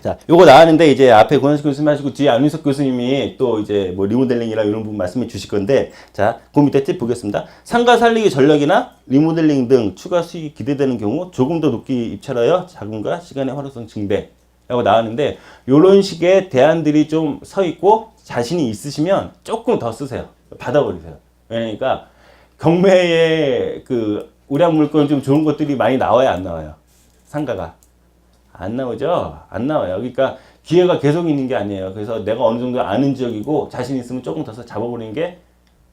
자, 요거 나왔는데 이제 앞에 권현식 교수님 하시고 뒤에 안윤석 교수님이 또 이제 뭐 리모델링이나 이런 부분 말씀해 주실 건데 자, 그 밑에 팁 보겠습니다. 상가 살리기 전략이나 리모델링 등 추가 수익이 기대되는 경우 조금 더 높게 입찰하여 자금과 시간의 활용성 증대라고 나왔는데 요런 식의 대안들이 좀 서 있고 자신이 있으시면 조금 더 쓰세요. 받아버리세요. 그러니까 경매에 그 우량 물건 좀 좋은 것들이 많이 나와야 안 나와요. 상가가. 안 나오죠? 안 나와요. 그러니까 기회가 계속 있는 게 아니에요. 그래서 내가 어느 정도 아는 지역이고 자신 있으면 조금 더 잡아보는 게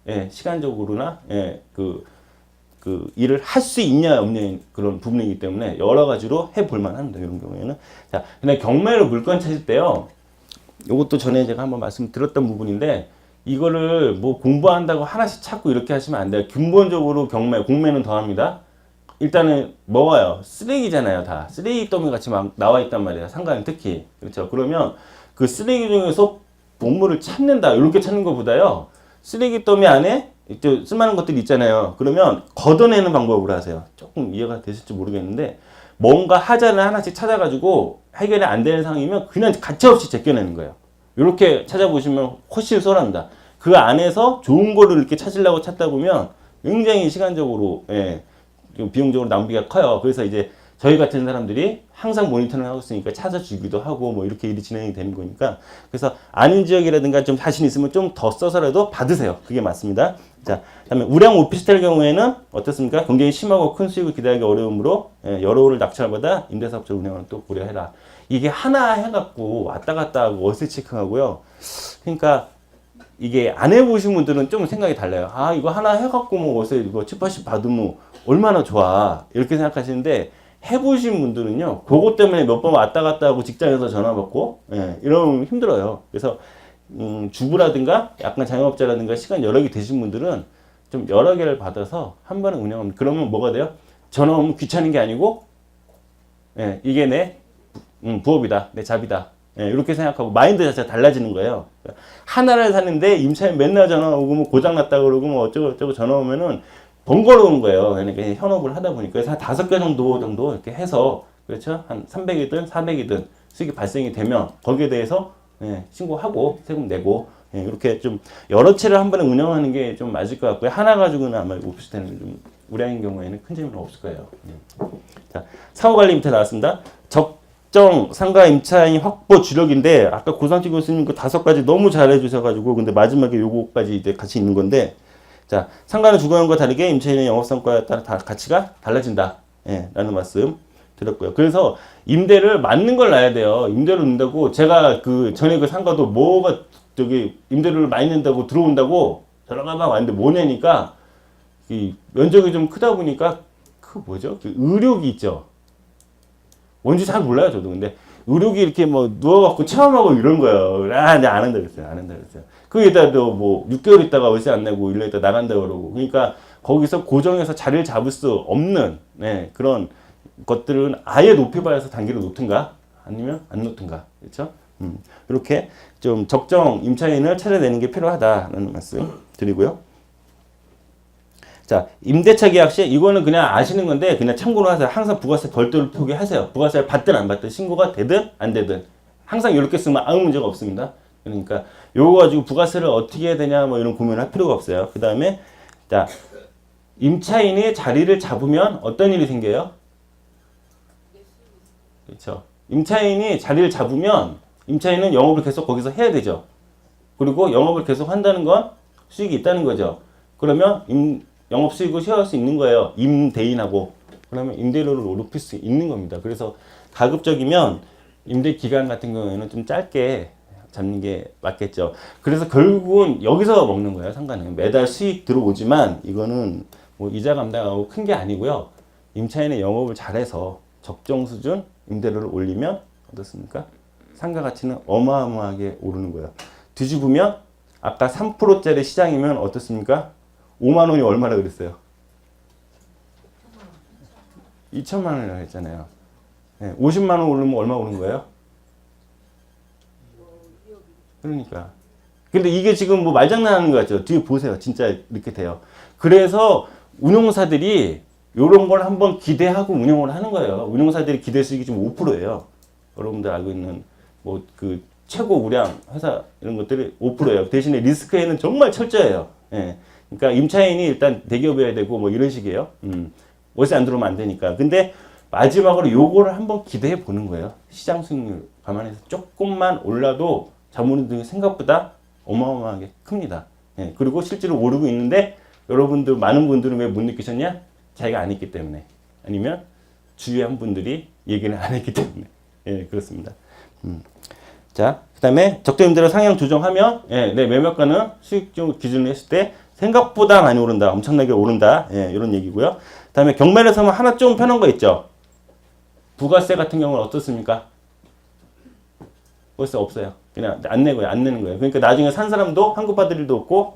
예, 시간적으로나 예, 그 일을 할 수 있냐 없냐 그런 부분이기 때문에 여러 가지로 해볼만 합니다. 이런 경우에는. 자, 근데 경매로 물건 찾을 때요. 이것도 전에 제가 한번 말씀드렸던 부분인데 이거를 뭐 공부한다고 하나씩 찾고 이렇게 하시면 안 돼요. 근본적으로 공매는 더합니다. 일단은 먹어요. 쓰레기잖아요, 다. 쓰레기 더미 같이 막 나와 있단 말이에요. 상가는 특히. 그렇죠. 그러면 그 쓰레기 중에서 보물을 찾는다. 이렇게 찾는 것보다요. 쓰레기 더미 안에 쓸만한 것들이 있잖아요. 그러면 걷어내는 방법으로 하세요. 조금 이해가 되실지 모르겠는데 뭔가 하자를 하나씩 찾아가지고 해결이 안 되는 상황이면 그냥 가차없이 제껴내는 거예요. 이렇게 찾아보시면 훨씬 수월합니다. 그 안에서 좋은 거를 이렇게 찾으려고 찾다 보면 굉장히 시간적으로 예, 비용적으로 낭비가 커요. 그래서 이제 저희 같은 사람들이 항상 모니터링 하고 있으니까 찾아주기도 하고 뭐 이렇게 일이 진행이 되는 거니까 그래서 아는 지역이라든가 좀 자신 있으면 좀 더 써서라도 받으세요. 그게 맞습니다. 자, 그다음에 우량 오피스텔 경우에는 어떻습니까? 굉장히 심하고 큰 수익을 기대하기 어려우므로 예, 여러 호를 낙찰받아 임대사업자 운영을 또 고려해라. 이게 하나 해갖고 왔다 갔다 하고 월세 체크하고요. 그러니까 이게 안 해보신 분들은 좀 생각이 달라요. 아, 이거 하나 해갖고 뭐 월세 이거 7, 80 받으면 얼마나 좋아. 이렇게 생각하시는데 해보신 분들은요, 그것 때문에 몇 번 왔다 갔다 하고 직장에서 전화 받고, 이러면 힘들어요. 그래서, 주부라든가 약간 자영업자라든가 시간 여러 개 되신 분들은 좀 여러 개를 받아서 한 번에 운영합니다. 그러면 뭐가 돼요? 전화 오면 귀찮은 게 아니고, 이게 내 부업이다, 내 잡이다. 이렇게 생각하고 마인드 자체가 달라지는 거예요. 하나를 사는데 임차인 맨날 전화 오고 뭐 고장났다 그러고 뭐 어쩌고 전화 오면은 번거로운 거예요. 그러니까 현업을 하다 보니까. 그래서 한 5개 정도 이렇게 해서, 그렇죠? 한 300이든 400이든 수익이 발생이 되면 거기에 대해서 신고하고 세금 내고, 이렇게 좀 여러 채를 한 번에 운영하는 게 좀 맞을 것 같고요. 하나 가지고는 아마 오피스텔은 좀 우량인 경우에는 큰 재미는 없을 거예요. 자, 사후관리 밑에 나왔습니다. 적정 상가 임차인 확보 주력인데, 아까 고상진 교수님 그 5가지 너무 잘해주셔가지고, 근데 마지막에 요거까지 이제 같이 있는 건데, 자, 상가는 주거형과 다르게 임차인의 영업성과에 따라 다 가치가 달라진다. 라는 말씀 드렸고요. 그래서 임대를 맞는 걸 놔야 돼요. 임대를 낸다고, 제가 그 전에 그 상가도 뭐가 저기 임대료를 많이 낸다고 들어온다고 전화가 막 왔는데 못 내니까 이 면적이 좀 크다 보니까 그 뭐죠? 그 의료기 있죠. 뭔지 잘 몰라요, 저도. 근데 의료기 이렇게 뭐 누워갖고 체험하고 이런 거예요. 아, 네, 안 한다 그랬어요. 안 한다 그랬어요. 거기다도 뭐 6개월 있다가 월세 안 내고 1년 있다 나간다 그러고. 그러니까 거기서 고정해서 자리를 잡을 수 없는 그런 것들은 아예 높이봐서 단기로 놓든가 아니면 안 놓든가. 그렇죠? 이렇게 좀 적정 임차인을 찾아내는 게 필요하다라는 말씀 드리고요. 자, 임대차 계약 시 이거는 그냥 아시는 건데 그냥 참고로 하세요. 항상 부가세 별도로 표기하세요. 부가세를 받든 안 받든 신고가 되든 안 되든 항상 이렇게 쓰면 아무 문제가 없습니다. 그러니까 요거 가지고 부가세를 어떻게 해야 되냐 뭐 이런 고민을 할 필요가 없어요. 그 다음에 자, 임차인이 자리를 잡으면 어떤 일이 생겨요? 그렇죠. 임차인이 자리를 잡으면 임차인은 영업을 계속 거기서 해야 되죠. 그리고 영업을 계속 한다는 건 수익이 있다는 거죠. 그러면 영업 수익을 쉐어할 수 있는 거예요. 임대인하고. 그러면 임대료를 높일 수 있는 겁니다. 그래서 가급적이면 임대 기간 같은 경우에는 좀 짧게 잡는 게 맞겠죠. 그래서 결국은 여기서 먹는 거예요. 상가는 매달 수익 들어오지만 이거는 뭐 이자 감당하고 큰 게 아니고요. 임차인의 영업을 잘해서 적정 수준 임대료를 올리면 어떻습니까? 상가 가치는 어마어마하게 오르는 거예요. 뒤집으면 아까 3%짜리 시장이면 어떻습니까? 5만 원이 얼마나 그랬어요? 2천만 원이라고 했잖아요. 50만 원 오르면 얼마 오른 거예요? 그러니까. 근데 이게 지금 뭐 말장난하는 거 같죠? 뒤에 보세요. 진짜 이렇게 돼요. 그래서 운용사들이 이런 걸 한번 기대하고 운영을 하는 거예요. 운용사들이 기대 수익이 좀 5%예요. 여러분들 알고 있는 뭐 그 최고 우량 회사 이런 것들이 5%예요. 대신에 리스크에는 정말 철저해요. 그러니까 임차인이 일단 대기업이어야 되고 뭐 이런 식이에요. 월세 안 들어오면 안 되니까. 근데 마지막으로 요거를 한번 기대해 보는 거예요. 시장 수익률 감안해서 조금만 올라도 자본금 등이 생각보다 어마어마하게 큽니다. 그리고 실제로 오르고 있는데 여러분들 많은 분들은 왜 못 느끼셨냐? 자기가 안 했기 때문에 아니면 주위에 한 분들이 얘기를 안 했기 때문에 그렇습니다. 자, 그 다음에 적정 임대료 상향 조정하면 내 매매가는 수익적 기준으로 했을 때 생각보다 많이 오른다. 엄청나게 오른다. 이런 얘기고요. 그 다음에 경매를 서면 하나 좀 편한 거 있죠. 부가세 같은 경우는 어떻습니까? 부가세 없어요. 그냥 안 내고요. 안 내는 거예요. 그러니까 나중에 산 사람도 환급받을 일도 없고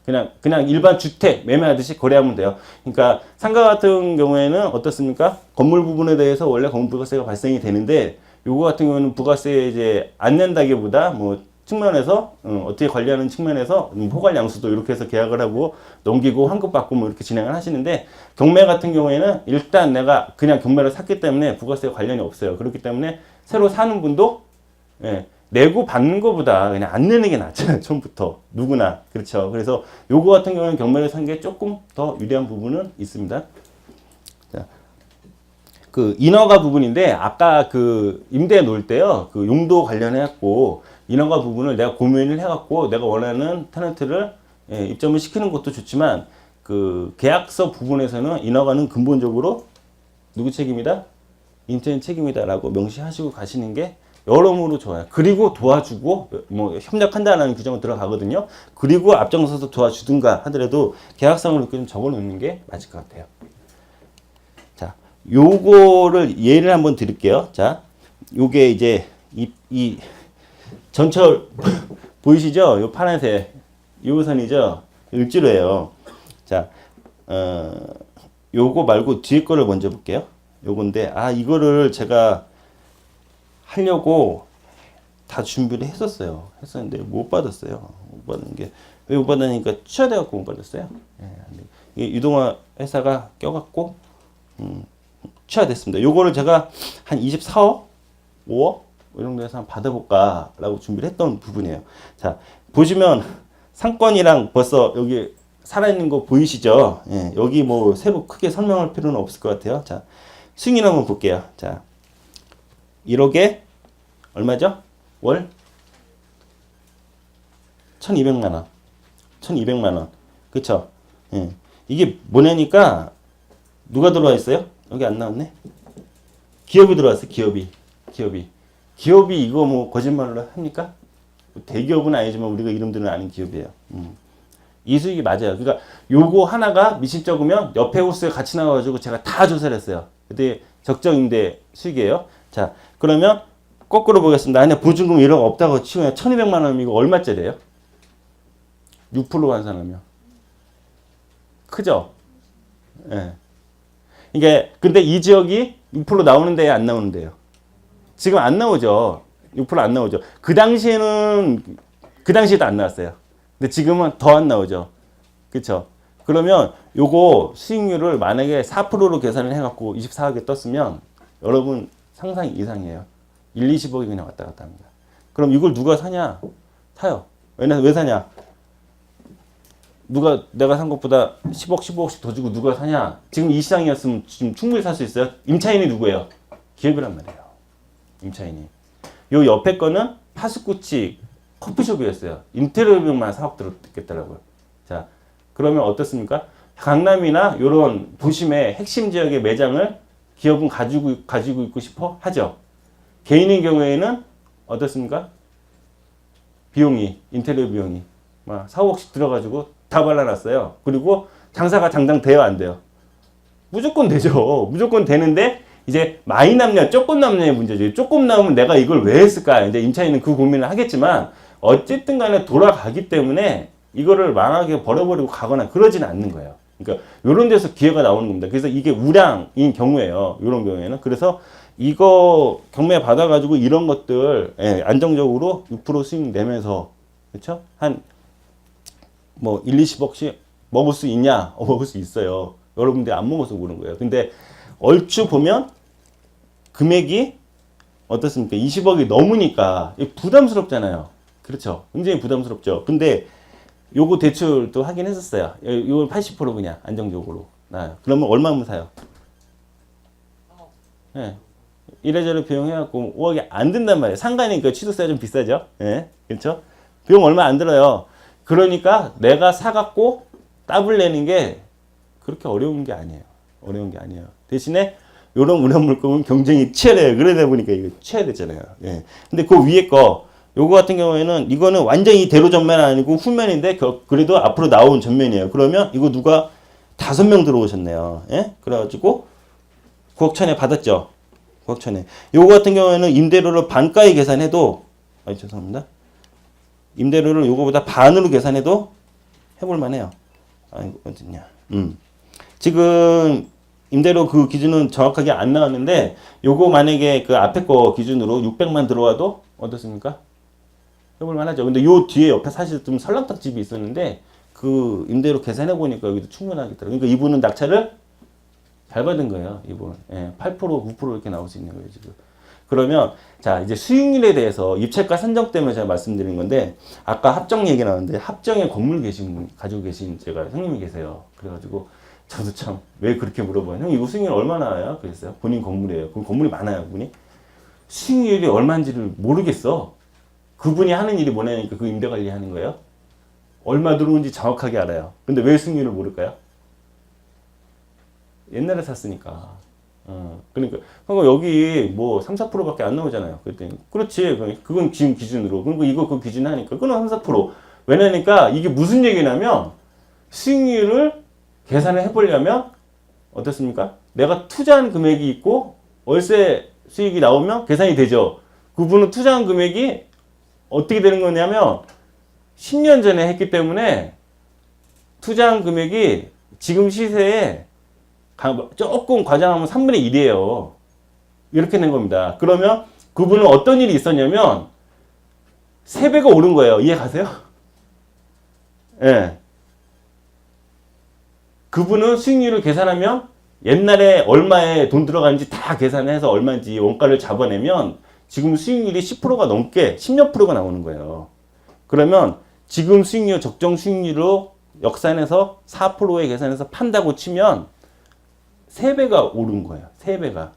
그냥 일반 주택 매매하듯이 거래하면 돼요. 그러니까 상가 같은 경우에는 어떻습니까? 건물 부분에 대해서 원래 건물 부가세가 발생이 되는데 요거 같은 경우는 부가세 이제 안 낸다기보다 뭐 측면에서 어떻게 관리하는 측면에서 포괄 양수도 이렇게 해서 계약을 하고 넘기고 환급 받고 뭐 이렇게 진행을 하시는데 경매 같은 경우에는 일단 내가 그냥 경매를 샀기 때문에 부가세 관련이 없어요. 그렇기 때문에 새로 사는 분도 내고 받는 것보다 그냥 안 내는 게 낫잖아요. 처음부터 누구나 그렇죠. 그래서 요거 같은 경우는 경매를 산 게 조금 더 유리한 부분은 있습니다. 자, 그 인허가 부분인데 아까 그 임대 놓을 때요. 그 용도 관련해 갖고 인허가 부분을 내가 고민을 해 갖고 내가 원하는 테넌트를 입점을 시키는 것도 좋지만 그 계약서 부분에서는 인허가는 근본적으로 누구 책임이다? 임차인 책임이다라고 명시하시고 가시는 게 여러모로 좋아요. 그리고 도와주고 뭐 협력한다는 규정은 들어가거든요. 그리고 앞장서서 도와주든가 하더라도 계약상으로 이렇게 좀 적어놓는 게 맞을 것 같아요. 자, 요거를 예를 한번 드릴게요. 자, 요게 이제 이 전철 보이시죠? 요 파란색 요 선이죠. 을지로예요. 자, 요거 말고 뒤에 거를 먼저 볼게요. 요건데 이거를 제가 하려고 다 준비를 했었는데 못 받았어요. 못 받은 게 왜 못 받으니까 취하돼 갖고 못 받았어요. 예, 유동화 회사가 껴갖고 취하됐습니다. 요거를 제가 한 24억, 5억 이 정도에서 한번 받아볼까라고 준비를 했던 부분이에요. 자, 보시면 상권이랑 벌써 여기 살아있는 거 보이시죠? 예, 여기 뭐 새로 크게 설명할 필요는 없을 것 같아요. 자, 수익률 한번 볼게요. 자, 1억에 얼마죠? 월 1200만 원. 1200만 원. 그쵸? 예. 이게 뭐냐니까 누가 들어와 있어요? 여기 안 나왔네. 기업이 들어왔어요. 기업이 이거 뭐 거짓말로 합니까? 대기업은 아니지만 우리가 이름 들은 아는 기업이에요. 이 수익이 맞아요. 그러니까 요거 하나가 미심 적으면 옆에 호수에 같이 나와가지고 제가 다 조사를 했어요. 그때 적정 임대 수익이에요. 자, 그러면 거꾸로 보겠습니다. 아니, 보증금 1억 없다고 치고요. 1200만 원 이거 얼마짜리예요? 6% 환산하면. 크죠? 예. 이게, 근데 이 지역이 6% 나오는데요, 안 나오는데요? 지금 안 나오죠. 6%안 나오죠. 그 당시에도 안 나왔어요. 근데 지금은 더 안 나오죠. 그쵸? 그러면 요거 수익률을 만약에 4%로 계산을 해갖고 24억에 떴으면 여러분 상상 이상이에요. 1, 20억이 그냥 왔다 갔다 합니다. 그럼 이걸 누가 사냐? 사요. 왜 사냐? 내가 산 것보다 10억, 15억씩 더 주고 누가 사냐? 지금 이 시장이었으면 지금 충분히 살 수 있어요. 임차인이 누구예요? 기업이란 말이에요. 임차인이. 요 옆에 거는 파스쿠치 커피숍이었어요. 인테리어 비용만 4억 들었겠더라고요. 자, 그러면 어떻습니까? 강남이나 요런 도심의 핵심 지역의 매장을 기업은 가지고 있고 싶어 하죠. 개인의 경우에는 어떻습니까? 인테리어 비용이 막 4, 5억씩 들어가지고 다 발라놨어요. 그리고 장사가 당장 돼요, 안 돼요? 무조건 되죠. 무조건 되는데 이제 많이 남냐, 조금 남냐의 문제죠. 조금 남으면 내가 이걸 왜 했을까? 이제 임차인은 그 고민을 하겠지만 어쨌든 간에 돌아가기 때문에 이거를 망하게 버려버리고 가거나 그러지는 않는 거예요. 그러니까 이런 데서 기회가 나오는 겁니다. 그래서 이게 우량인 경우예요. 이런 경우에는. 그래서 이거 경매 받아가지고 이런 것들 안정적으로 6% 수익 내면서 그렇죠? 한 뭐 1, 20억씩 먹을 수 있냐? 먹을 수 있어요. 여러분들이 안 먹어서 그런 거예요. 근데 얼추 보면 금액이 어떻습니까? 20억이 넘으니까 부담스럽잖아요. 그렇죠? 굉장히 부담스럽죠. 근데 요거 대출도 하긴 했었어요. 이걸 80% 그냥 안정적으로 나요. 그러면 얼마면 사요? 예. 이래저래 비용 해갖고 5억이 안 든단 말이에요. 상가니까 취득세 좀 비싸죠? 예. 그렇죠? 비용 얼마 안 들어요. 그러니까 내가 사갖고 따블 내는 게 그렇게 어려운 게 아니에요. 대신에 요런 우량 물건은 경쟁이 치열해요. 그러다 보니까 이거 쳐야 되잖아요. 예. 근데 그 위에 거, 요거 같은 경우에는 이거는 완전히 대로 전면 아니고 후면인데 그래도 앞으로 나온 전면이에요. 그러면 이거 누가 5명 들어오셨네요. 예? 그래가지고 9억 천에 받았죠. 9억 천에. 요거 같은 경우에는 임대료를 반가에 계산해도, 죄송합니다. 임대료를 요거보다 반으로 계산해도 해볼 만해요. 아이고, 어딨냐. 지금 임대료 그 기준은 정확하게 안 나왔는데 요거 만약에 그 앞에 거 기준으로 600만 들어와도 어떻습니까? 해볼 만하죠. 근데 요 뒤에 옆에 사실 좀 설렁탕 집이 있었는데 그 임대료 계산해 보니까 여기도 충분하겠더라고요. 그러니까 이분은 낙찰을 잘 받은 거예요. 이분. 8%, 9% 이렇게 나올 수 있는 거예요, 지금. 그러면 자, 이제 수익률에 대해서 입찰가 산정 때문에 제가 말씀드린 건데 아까 합정 얘기 나왔는데 합정에 건물 가지고 계신 제가 형님이 계세요. 그래가지고 저도 참 왜 그렇게 물어봐요. 형 이거 수익률 얼마나 와요? 그랬어요. 본인 건물이에요. 그럼 건물이 많아요, 그분이. 수익률이 얼마인지를 모르겠어. 그분이 하는 일이 뭐냐니까 그 임대 관리하는 거예요. 얼마 들어온지 정확하게 알아요. 근데 왜 수익률을 모를까요? 옛날에 샀으니까. 그러니까 여기 뭐 3, 4%밖에 안 나오잖아요. 그랬더니 그렇지. 그건 지금 기준으로. 그리고 이거 그 기준 하니까 그건 3, 4%. 왜냐니까 이게 무슨 얘기냐면 수익률을 계산을 해보려면 어떻습니까? 내가 투자한 금액이 있고 월세 수익이 나오면 계산이 되죠. 그분은 투자한 금액이 어떻게 되는 거냐면 10년 전에 했기 때문에 투자한 금액이 지금 시세에 조금 과장하면 3분의 1이에요. 이렇게 된 겁니다. 그러면 그분은 어떤 일이 있었냐면 3배가 오른 거예요. 이해 가세요? 예. 네. 그분은 수익률을 계산하면 옛날에 얼마에 돈 들어가는지 다 계산해서 얼마인지 원가를 잡아내면 지금 수익률이 10%가 넘게 10몇 프로가 나오는 거예요. 그러면 지금 수익률 적정 수익률로 역산해서 4%에 계산해서 판다고 치면 3배가 오른 거예요. 3배가.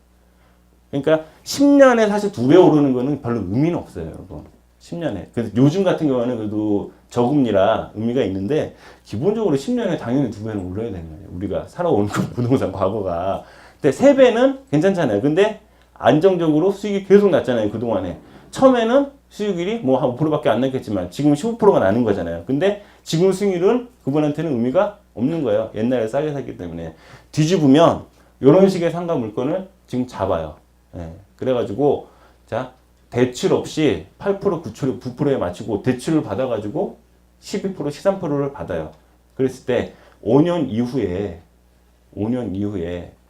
그러니까 10년에 사실 2배 오르는 거는 별로 의미는 없어요, 여러분. 10년에. 그래서 요즘 같은 경우는 그래도 저금리라 의미가 있는데 기본적으로 10년에 당연히 2배는 올라야 되는 거예요. 우리가 살아온 그 부동산 과거가. 근데 3배는 괜찮잖아요. 근데 안정적으로 수익이 계속 났잖아요. 그동안에. 처음에는 수익률이 뭐 한 5%밖에 안 났겠지만 지금 15%가 나는 거잖아요. 근데 지금 수익률은 그분한테는 의미가 없는 거예요. 옛날에 싸게 샀기 때문에. 뒤집으면 이런 식의 상가 물건을 지금 잡아요. 예. 그래가지고 자 대출 없이 8%, 9%에 맞추고 대출을 받아가지고 12%, 13%를 받아요. 그랬을 때 5년 이후에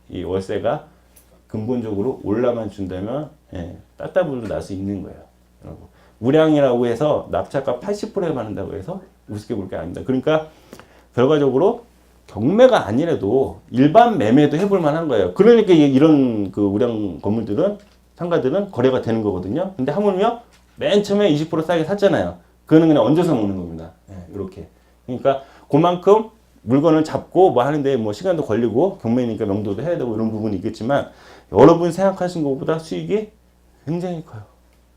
이 월세가 근본적으로 올라만 준다면 따따블로 날 수 있는 거예요. 여러분. 우량이라고 해서 납차가 80%에 받는다고 해서 우습게 볼 게 아닙니다. 그러니까 결과적으로 경매가 아니라도 일반 매매도 해볼 만한 거예요. 그러니까 이런 그 우량 건물들은 상가들은 거래가 되는 거거든요. 근데 하물며 맨 처음에 20% 싸게 샀잖아요. 그거는 그냥 얹어서 먹는 겁니다. 이렇게. 그러니까 그만큼 물건을 잡고 뭐 하는데 뭐 시간도 걸리고 경매니까 명도도 해야 되고 이런 부분이 있겠지만 여러분 생각하신 것보다 수익이 굉장히 커요.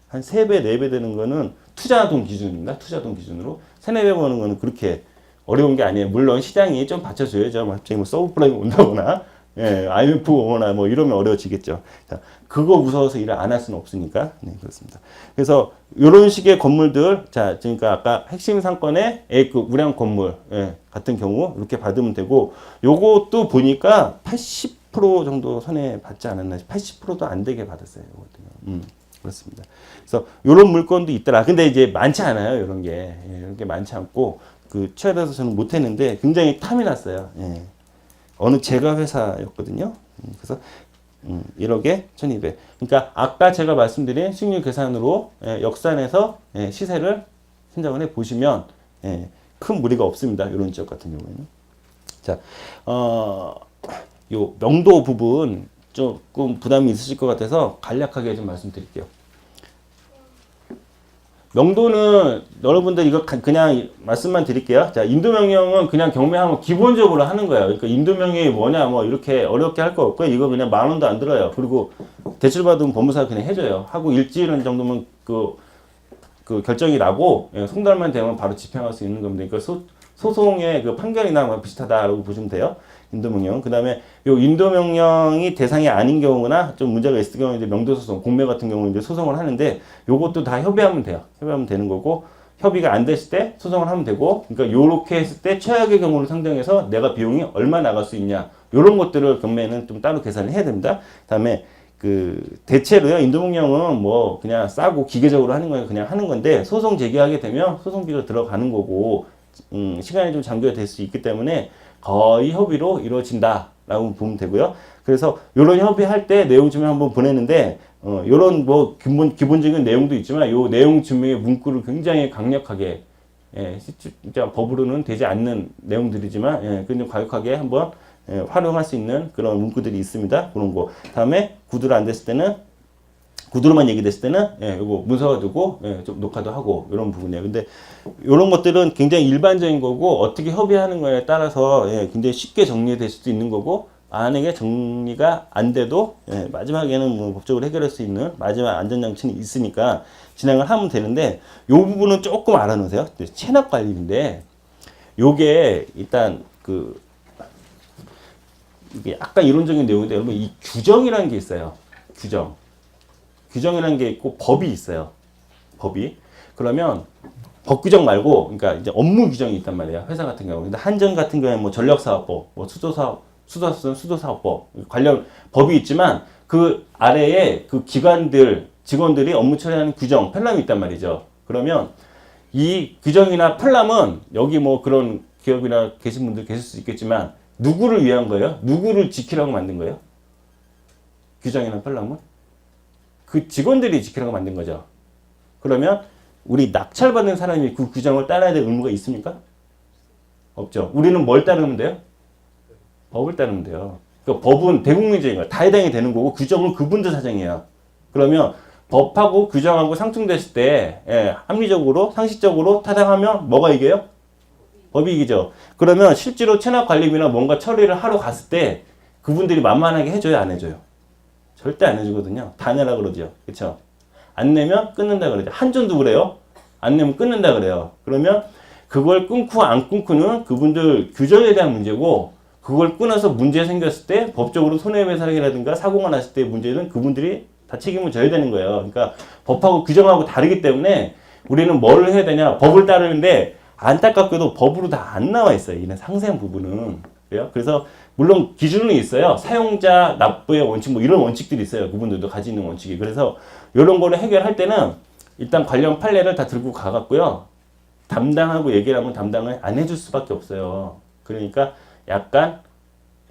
한 3배, 4배 되는 거는 투자돈 기준입니다. 투자돈 기준으로. 3, 4배 버는 거는 그렇게 어려운 게 아니에요. 물론 시장이 좀 받쳐줘야죠. 뭐 갑자기 뭐 서브프라임 온다거나, IMF 오거나 뭐 이러면 어려워지겠죠. 자, 그거 무서워서 일을 안 할 수는 없으니까. 네, 그렇습니다. 그래서 이런 식의 건물들, 자, 그러니까 아까 핵심 상권의 그 우량 건물, 같은 경우 이렇게 받으면 되고, 요것도 보니까 80% 정도 선에 받지 않았나, 80%도 안 되게 받았어요. 요것도요. 그렇습니다. 그래서 이런 물건도 있더라. 근데 이제 많지 않아요. 이런 게. 이런 게 많지 않고, 그 취하돼서 저는 못했는데 굉장히 탐이 났어요. 어느 제가 회사였거든요. 그래서 1억에 1200. 그러니까 아까 제가 말씀드린 수익률 계산으로 역산해서 시세를 신장을 해 보시면 큰 무리가 없습니다. 이런 지역 같은 경우에는. 자, 요 명도 부분 조금 부담이 있으실 것 같아서 간략하게 좀 말씀드릴게요. 명도는 여러분들 이거 그냥 말씀만 드릴게요. 자, 인도명령은 그냥 경매하면 기본적으로 하는 거예요. 그러니까 인도명령이 뭐냐 뭐 이렇게 어렵게 할 거 없고요. 이거 그냥 10,000원도 안 들어요. 그리고 대출 받으면 법무사가 그냥 해줘요. 하고 일주일 정도면 그 결정이 나고 송달만 되면 바로 집행할 수 있는 겁니다. 그러니까 소송의 그 판결이나 비슷하다라고 보시면 돼요. 인도명령. 그 다음에 요 인도명령이 대상이 아닌 경우나 좀 문제가 있을 경우에 이제 명도소송, 공매 같은 경우는 이제 소송을 하는데 요것도 다 협의하면 돼요. 협의하면 되는 거고 협의가 안 됐을 때 소송을 하면 되고 그러니까 요렇게 했을 때 최악의 경우를 상정해서 내가 비용이 얼마 나갈 수 있냐 요런 것들을 경매는 좀 따로 계산을 해야 됩니다. 그 다음에 그 대체로요 인도명령은 뭐 그냥 싸고 기계적으로 하는 거예요. 그냥 하는 건데 소송 제기하게 되면 소송비가 들어가는 거고 시간이 좀 장기가 될 수 있기 때문에 거의 협의로 이루어진다라고 보면 되고요. 그래서 이런 협의할 때 내용 증명 한번 보내는데 이런 뭐 기본적인 내용도 있지만 이 내용 증명의 문구를 굉장히 강력하게 진짜 법으로는 되지 않는 내용들이지만 굉장히 과격하게 한번 활용할 수 있는 그런 문구들이 있습니다. 그런 거. 다음에 구두로 안 됐을 때는 구두로만 얘기됐을 때는 요거 문서가 두고 좀 녹화도 하고 이런 부분이에요. 근데 이런 것들은 굉장히 일반적인 거고 어떻게 협의하는 거에 따라서 굉장히 쉽게 정리될 수도 있는 거고 만약에 정리가 안 돼도 마지막에는 뭐 법적으로 해결할 수 있는 마지막 안전장치는 있으니까 진행을 하면 되는데 이 부분은 조금 알아놓으세요. 체납관리인데 요게 일단 이게 약간 이론적인 내용인데 여러분 이 규정이라는 게 있어요. 규정이라는 게 있고 법이 있어요. 법이. 그러면 법 규정 말고 그러니까 이제 업무 규정이 있단 말이에요. 회사 같은 경우. 근데 한전 같은 경우에 뭐 전력사업법, 뭐 수도사업은 수도사업법 관련 법이 있지만 그 아래에 그 기관들 직원들이 업무 처리하는 규정 편람이 있단 말이죠. 그러면 이 규정이나 편람은 여기 뭐 그런 기업이나 계신 분들 계실 수 있겠지만 누구를 위한 거예요? 누구를 지키라고 만든 거예요? 규정이나 편람은? 그 직원들이 지키라고 만든 거죠. 그러면 우리 낙찰받는 사람이 그 규정을 따라야 될 의무가 있습니까? 없죠. 우리는 뭘 따르면 돼요? 법을 따르면 돼요. 그러니까 법은 대국민적인 거야. 다 해당이 되는 거고 규정은 그분들 사정이에요. 그러면 법하고 규정하고 상충됐을 때 합리적으로 상식적으로 타당하면 뭐가 이겨요? 법이 이기죠. 그러면 실제로 체납관리비나 뭔가 처리를 하러 갔을 때 그분들이 만만하게 해줘요? 안 해줘요? 절대 안 해주거든요. 다 내라 그러죠. 그렇죠? 안 내면 끊는다 그러죠. 한전도 그래요. 안 내면 끊는다 그래요. 그러면 그걸 끊고 안 끊고는 그분들 규정에 대한 문제고 그걸 끊어서 문제 생겼을 때 법적으로 손해배상이라든가 사고가 났을 때 문제는 그분들이 다 책임을 져야 되는 거예요. 그러니까 법하고 규정하고 다르기 때문에 우리는 뭘 해야 되냐? 법을 따르는데 안타깝게도 법으로 다 안 나와 있어요. 이런 상세한 부분은. 그래서 물론 기준은 있어요. 사용자 납부의 원칙 뭐 이런 원칙들이 있어요. 그분들도 가지고 있는 원칙이. 그래서 이런 거를 해결할 때는 일단 관련 판례를 다 들고 가갖고요. 담당하고 얘기를 하면 담당을 안 해줄 수밖에 없어요. 그러니까 약간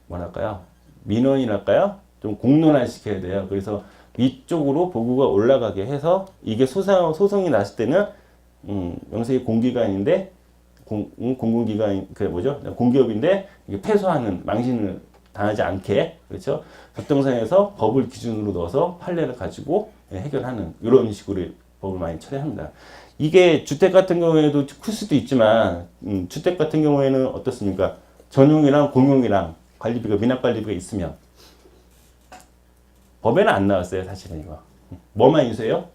뭐랄까요? 민원이랄까요? 좀 공론화 시켜야 돼요. 그래서 위쪽으로 보고가 올라가게 해서 이게 소송이 났을 때는 명색이 공기관인데 공공기관 그 뭐죠? 공기업인데 이게 패소하는 망신을 당하지 않게 그렇죠? 법정상에서 법을 기준으로 넣어서 판례를 가지고 해결하는 이런 식으로 법을 많이 처리합니다. 이게 주택 같은 경우에도 클 수도 있지만 주택 같은 경우에는 어떻습니까? 전용이랑 공용이랑 관리비가 미납관리비가 있으면 법에는 안 나왔어요. 사실은 이거. 뭐만 인수해요?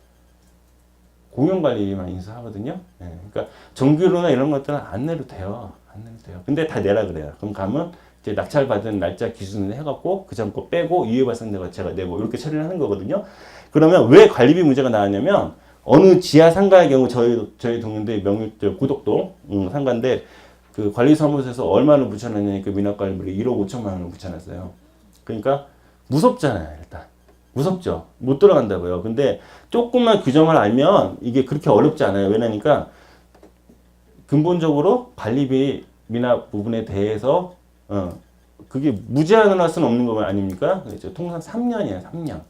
공용관리비만 인수하거든요. 그러니까 정규로나 이런 것들은 안 내도 돼요. 안 내도 돼요. 근데 다 내라 그래요. 그럼 가면 이제 낙찰받은 날짜 기준을 해갖고 그 전 거 빼고 이해발생자가 제가 내고 이렇게 처리를 하는 거거든요. 그러면 왜 관리비 문제가 나왔냐면 어느 지하 상가의 경우 저희 동네인데 고덕동 상가인데 그 관리사무소에서 얼마를 붙여놨냐니까 미납관리비를 1억 5천만 원을 붙여놨어요. 그러니까 무섭잖아요. 일단 무섭죠. 못 들어간다고요. 근데 조금만 규정을 알면 이게 그렇게 어렵지 않아요. 왜냐니까 근본적으로 관리비 미납 부분에 대해서 그게 무제한으로 할 수는 없는 거 아닙니까? 그렇죠. 통상 3년이에요. 3년.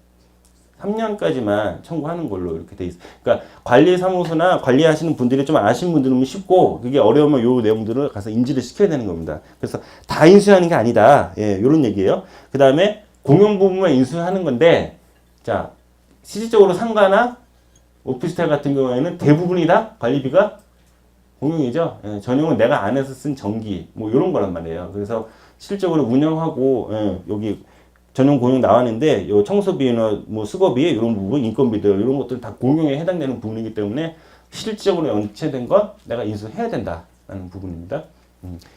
3년까지만 청구하는 걸로 이렇게 돼 있어요. 그러니까 관리사무소나 관리하시는 분들이 좀 아시는 분들은 쉽고 그게 어려우면 요 내용들을 가서 인지를 시켜야 되는 겁니다. 그래서 다 인수하는 게 아니다. 예, 요런 얘기예요. 그 다음에 공용 부분만 인수하는 건데 자 실질적으로 상가나 오피스텔 같은 경우에는 대부분이 다 관리비가 공용이죠. 예, 전용은 내가 안에서 쓴 전기 뭐 이런 거란 말이에요. 그래서 실질적으로 운영하고 여기 전용 공용 나왔는데 요 청소비나 뭐 수거비 이런 부분 인건비들 이런 것들 다 공용에 해당되는 부분이기 때문에 실질적으로 연체된 건 내가 인수해야 된다라는 부분입니다.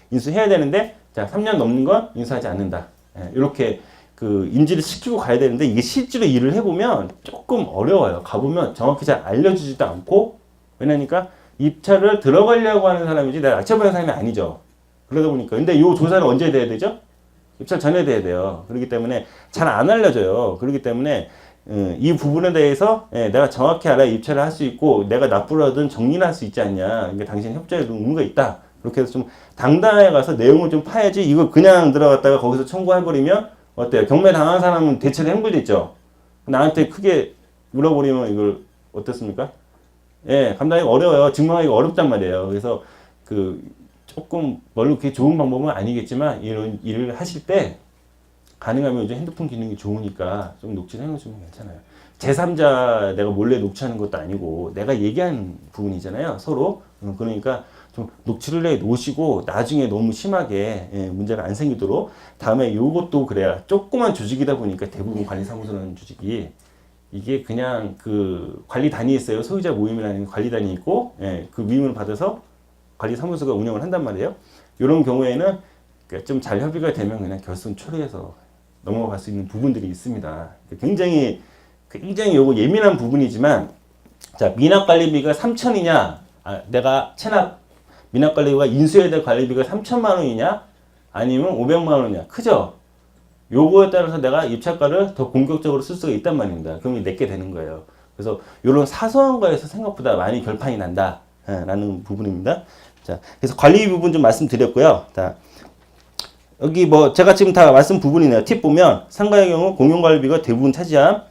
인수해야 되는데 자 3년 넘는 건 인수하지 않는다. 이렇게 그 인지를 시키고 가야 되는데 이게 실제로 일을 해보면 조금 어려워요. 가보면 정확히 잘 알려주지도 않고 왜냐니까 입찰을 들어가려고 하는 사람이지 내가 낙찰받는 사람이 아니죠. 그러다 보니까 근데 이 조사는 언제 돼야 되죠? 입찰 전에 돼야 돼요. 그렇기 때문에 잘 안 알려져요. 그렇기 때문에 이 부분에 대해서 내가 정확히 알아야 입찰을 할 수 있고 내가 납부를 하든 정리를 할 수 있지 않냐. 그러니까 당신 협조에 의무가 있다. 그렇게 해서 좀 당당하게 가서 내용을 좀 파야지 이거 그냥 들어갔다가 거기서 청구해버리면 어때요? 경매 당한 사람은 대체로 행불됐죠. 나한테 크게 물어버리면 이걸 어떻습니까? 예, 감당하기가 어려워요. 증명하기가 어렵단 말이에요. 그래서 그 조금 별로 그렇게 좋은 방법은 아니겠지만 이런 일을 하실 때 가능하면 요즘 핸드폰 기능이 좋으니까 좀 녹취를 해놓으시면 괜찮아요. 제3자 내가 몰래 녹취하는 것도 아니고 내가 얘기하는 부분이잖아요. 서로. 그러니까 좀 녹취를 해 놓으시고 나중에 너무 심하게 문제가 안 생기도록 다음에 요것도 그래야 조그만 조직이다 보니까 대부분 관리사무소라는 조직이 이게 그냥 그 관리단이 있어요. 소유자 모임이라는 관리단이 있고 그 위임을 받아서 관리사무소가 운영을 한단 말이에요. 이런 경우에는 좀 잘 협의가 되면 그냥 결선 초래해서 넘어갈 수 있는 부분들이 있습니다. 굉장히 요거 예민한 부분이지만 자 미납관리비가 3천이냐 내가 체납 미납관리비가 인수해야 될 관리비가 3천만 원이냐 아니면 500만 원이냐 크죠? 요거에 따라서 내가 입찰가를 더 공격적으로 쓸 수가 있단 말입니다. 그럼 내게 되는 거예요. 그래서 이런 사소한 거에서 생각보다 많이 결판이 난다. 라는 부분입니다. 자, 그래서 관리 부분 좀 말씀드렸고요. 자, 여기 뭐 제가 지금 다 말씀 부분이네요. 팁 보면 상가의 경우 공용관리비가 대부분 차지함.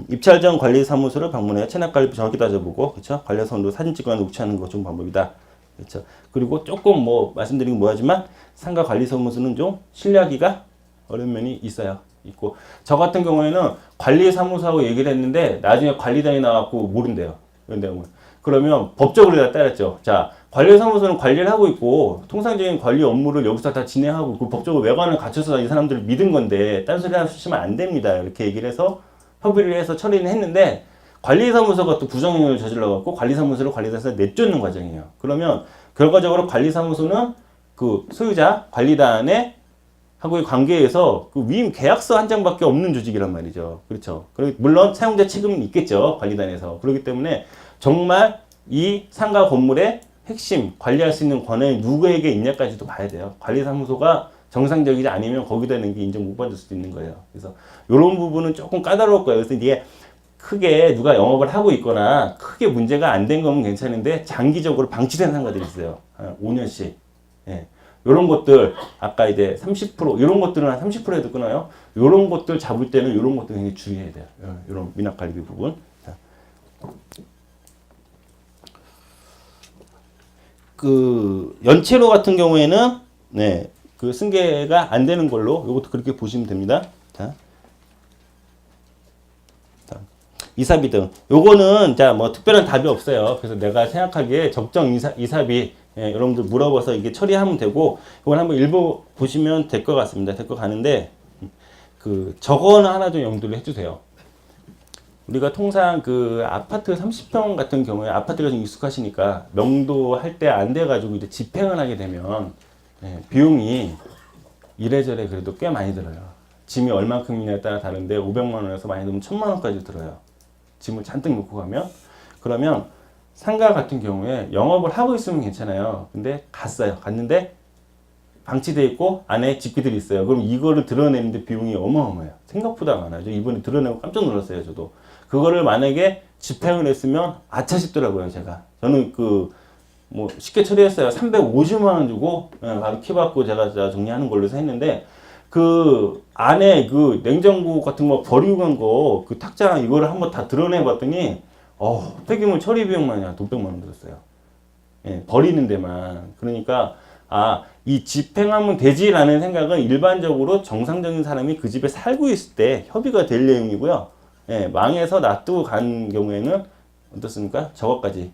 입찰 전 관리사무소를 방문해 체납관리비 정확히 따져보고, 그렇죠? 관리사무소 사진 찍거나 녹취하는 거 좋은 방법이다. 그렇죠? 그리고 조금 뭐 말씀드린 건 뭐하지만 상가 관리사무소는 좀 신뢰하기가 어려운 면이 있고, 저 같은 경우에는 관리사무소하고 얘기를 했는데 나중에 관리단이 나와갖고 모른대요. 그러면 법적으로 내가 따랐죠. 자, 관리사무소는 관리를 하고 있고 통상적인 관리 업무를 여기서 다 진행하고 그 법적으로 외관을 갖춰서 이 사람들을 믿은 건데 딴소리 하시면 안 됩니다. 이렇게 얘기를 해서 협의를 해서 처리는 했는데, 관리사무소가 또 부정행위를 저질러갖고 관리사무소를 관리단에서 내쫓는 과정이에요. 그러면 결과적으로 관리사무소는 그 소유자 관리단의 하고의 관계에서 그 위임 계약서 한 장밖에 없는 조직이란 말이죠. 그렇죠. 물론 사용자 책임은 있겠죠. 관리단에서. 그렇기 때문에 정말 이 상가 건물의 핵심 관리할 수 있는 권한이 누구에게 있냐까지도 봐야 돼요. 관리사무소가 정상적이지 않으면 거기다 있는 게 인정 못 받을 수도 있는 거예요. 그래서 이런 부분은 조금 까다로울 거예요. 그래서 이게 크게 누가 영업을 하고 있거나 크게 문제가 안 된 거면 괜찮은데 장기적으로 방치된 상가들이 있어요. 한 5년씩. 예. 요런 것들, 아까 이제 30%, 요런 것들은 한 30%에도 끊어요. 요런 것들 잡을 때는 요런 것들 굉장히 주의해야 돼요. 요런 미납관리비 부분. 자. 그, 연체료 같은 경우에는, 네, 그 승계가 안 되는 걸로 요것도 그렇게 보시면 됩니다. 자. 이사비 등. 요거는, 자, 뭐, 특별한 답이 없어요. 그래서 내가 생각하기에 적정 이사비, 예, 여러분들 물어봐서 이게 처리하면 되고, 이건 한번 일부 보시면 될 것 같습니다. 될 것 같은데, 저거는 하나 좀 염두를 해주세요. 우리가 통상 그 아파트 30평 같은 경우에 아파트가 좀 익숙하시니까 명도할 때 안 돼가지고 이제 집행을 하게 되면, 예, 비용이 이래저래 그래도 꽤 많이 들어요. 짐이 얼만큼이냐에 따라 다른데 500만 원에서 많이 들면 1000만 원까지 들어요. 짐을 잔뜩 놓고 가면. 그러면 상가 같은 경우에 영업을 하고 있으면 괜찮아요. 근데 갔는데 방치되어 있고 안에 집기들이 있어요. 그럼 이거를 드러내는데 비용이 어마어마해요. 생각보다 많아요. 이번에 드러내고 깜짝 놀랐어요. 저도. 그거를 만약에 집행을 했으면 아차 싶더라고요. 저는 뭐 쉽게 처리했어요. 350만 원 주고 바로 키 받고 제가 정리하는 걸로 해서 했는데, 그 안에 그 냉장고 같은 거 버리고 간 거 그 탁자 이거를 한번 다 드러내 봤더니 폐기물 처리 비용만이 한 돈 100만 원 들었어요. 예, 버리는 데만. 그러니까 이 집행하면 되지라는 생각은 일반적으로 정상적인 사람이 그 집에 살고 있을 때 협의가 될 내용이고요. 예, 망해서 놔두고 간 경우에는 어떻습니까? 저것까지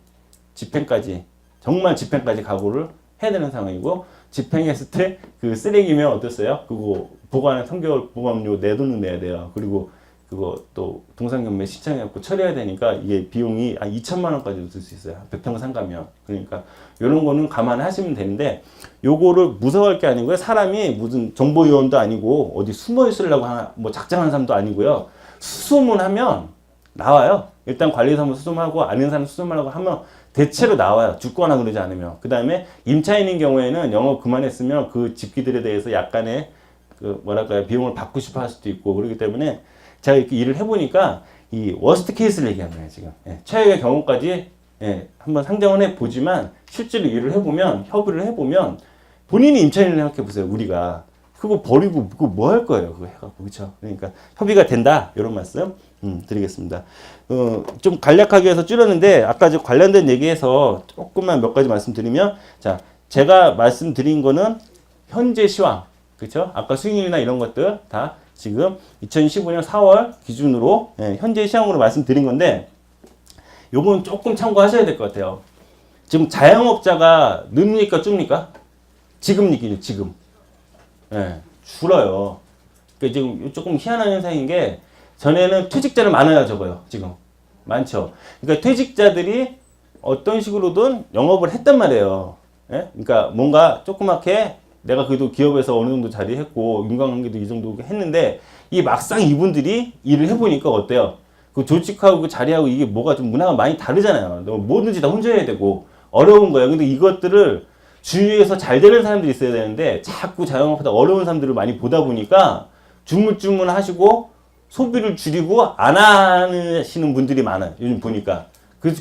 집행까지 정말 집행까지 각오를 해야 되는 상황이고, 집행했을 때 그 쓰레기면 어땠어요? 그거 보관 3개월 보관료 내 돈은 내야 돼요. 그리고 그거 또 동상경매 신청해갖고 처리해야 되니까 이게 비용이 한 2천만 원까지도 들 수 있어요. 100평 상가면. 그러니까 이런 거는 감안하시면 되는데, 요거를 무서워할 게 아니고요. 사람이 무슨 정보요원도 아니고 어디 숨어 있으려고 뭐 작정한 사람도 아니고요. 수소문하면 나와요. 일단 관리사무소 수소문하고 아는 사람 수소문하고 하면 대체로 나와요. 죽거나 그러지 않으면. 그 다음에 임차인인 경우에는 영업 그만했으면 그 집기들에 대해서 약간의 비용을 받고 싶어 할 수도 있고, 그렇기 때문에 제가 이렇게 일을 해보니까 이 워스트 케이스를 얘기하는 거예요, 지금. 예, 최악의 경우까지, 예, 한번 상정을 해보지만, 실제로 일을 해보면, 협의를 해보면, 본인이 임차인을 생각해보세요, 우리가. 그거 버리고, 그거 뭐 할 거예요, 그거 해갖고. 그쵸? 그러니까 협의가 된다, 이런 말씀, 드리겠습니다. 좀 간략하게 해서 줄였는데, 아까 관련된 얘기해서 조금만 몇 가지 말씀드리면, 자, 제가 말씀드린 거는 현재 시황, 그쵸? 아까 수익률이나 이런 것들 다 지금 2015년 4월 기준으로, 예, 현재 시황으로 말씀드린 건데, 요건 조금 참고하셔야 될 것 같아요. 지금 자영업자가 늡니까 줍니까? 지금 얘기죠, 지금. 예, 줄어요. 그러니까 지금 조금 희한한 현상인 게, 전에는 퇴직자를 많아야 적어요, 지금. 많죠. 그러니까 퇴직자들이 어떤 식으로든 영업을 했단 말이에요. 예? 그러니까 뭔가 조그맣게 내가 그래도 기업에서 어느 정도 자리했고 인간관계도 이 정도 했는데, 이 막상 이분들이 일을 해보니까 어때요? 그 조직하고 그 자리하고 이게 뭐가 좀 문화가 많이 다르잖아요. 뭐든지 다 혼자 해야 되고 어려운 거예요. 근데 이것들을 주위에서 잘 되는 사람들이 있어야 되는데 자꾸 자영업하다 어려운 사람들을 많이 보다 보니까 주물주물 하시고 소비를 줄이고 안 하시는 분들이 많아요. 요즘 보니까.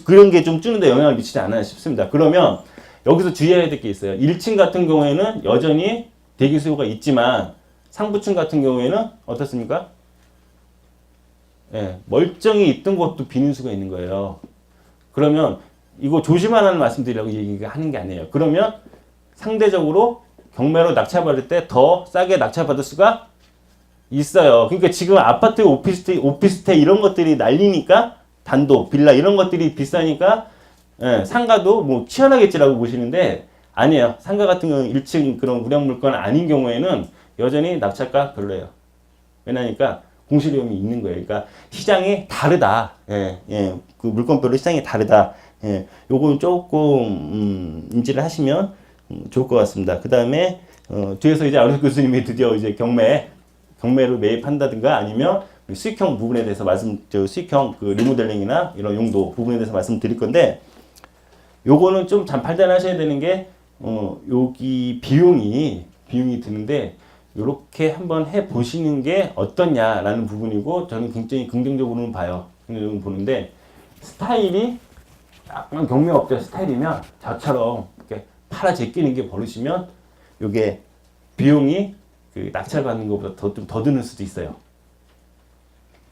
그런 게 좀 주는데 영향을 미치지 않나 싶습니다. 그러면 여기서 주의해야 될 게 있어요. 1층 같은 경우에는 여전히 대기 수요가 있지만 상부층 같은 경우에는 어떻습니까? 예, 멀쩡히 있던 곳도 비는 수가 있는 거예요. 그러면 이거 조심하라는 말씀드리려고 얘기하는 게 아니에요. 그러면 상대적으로 경매로 낙찰받을 때 더 싸게 낙찰받을 수가 있어요. 그러니까 지금 아파트, 오피스텔 이런 것들이 난리니까 단독, 빌라 이런 것들이 비싸니까 예, 상가도 뭐 치열하겠지라고 보시는데 아니에요. 상가 같은 경우는 1층 그런 무량 물건 아닌 경우에는 여전히 낙찰가 별로예요. 왜냐니까 공실위험이 있는 거예요. 그러니까 시장이 다르다. 예, 예, 그 물건별로 시장이 다르다. 예, 요건 조금 인지를 하시면 좋을 것 같습니다. 그 다음에 뒤에서 이제 아르 교수님이 드디어 이제 경매로 매입한다든가 아니면 수익형 부분에 대해서 수익형 그 리모델링이나 이런 용도 부분에 대해서 말씀드릴 건데, 요거는 좀 잘 판단하셔야 되는 게, 여기 비용이 드는데, 요렇게 한번 해 보시는 게 어떠냐라는 부분이고, 저는 굉장히 긍정적으로는 봐요. 긍정적으로 보는데, 스타일이 약간 경매업자 스타일이면 저처럼 이렇게 팔아 제끼는 게 버릇이면, 요게 비용이 그 낙찰 받는 것보다 좀 더 드는 수도 있어요.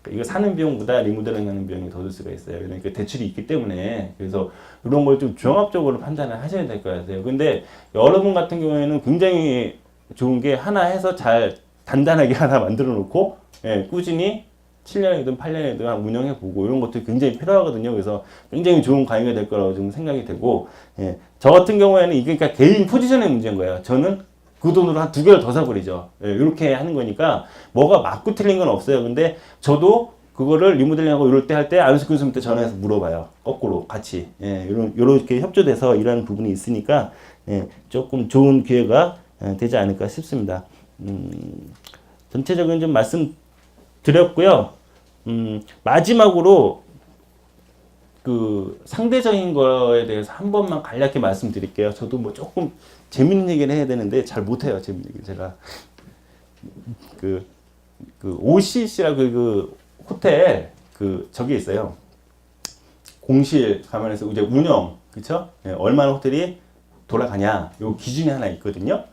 이거 사는 비용보다 리모델링 하는 비용이 더 들 수가 있어요. 그러니까 대출이 있기 때문에. 그래서 이런 걸 좀 종합적으로 판단을 하셔야 될 것 같아요. 근데 여러분 같은 경우에는 굉장히 좋은 게 하나 해서 잘 단단하게 하나 만들어 놓고, 예, 꾸준히 7년이든 8년이든 운영해 보고 이런 것들이 굉장히 필요하거든요. 그래서 굉장히 좋은 강의가 될 거라고 좀 생각이 되고, 예, 저 같은 경우에는 이게 그러니까 개인 포지션의 문제인 거예요. 저는 그 돈으로 한 2개를 더 사버리죠. 예, 이렇게 하는 거니까 뭐가 맞고 틀린 건 없어요. 근데 저도 그거를 리모델링하고 이럴 때 할 때 안수 교수님한테 전화해서 물어봐요. 거꾸로 같이. 예, 요렇게 협조돼서 일하는 부분이 있으니까, 예, 조금 좋은 기회가 되지 않을까 싶습니다. 전체적인 좀 말씀 드렸고요. 마지막으로 그 상대적인 거에 대해서 한 번만 간략히 말씀드릴게요. 저도 뭐 조금 재밌는 얘기를 해야 되는데 잘 못해요. 재밌는 얘기. 제가 그 OCC라고 그 호텔 저기 있어요. 공실 가면서 이제 운영, 그쵸? 예, 얼마나 호텔이 돌아가냐. 요 기준이 하나 있거든요.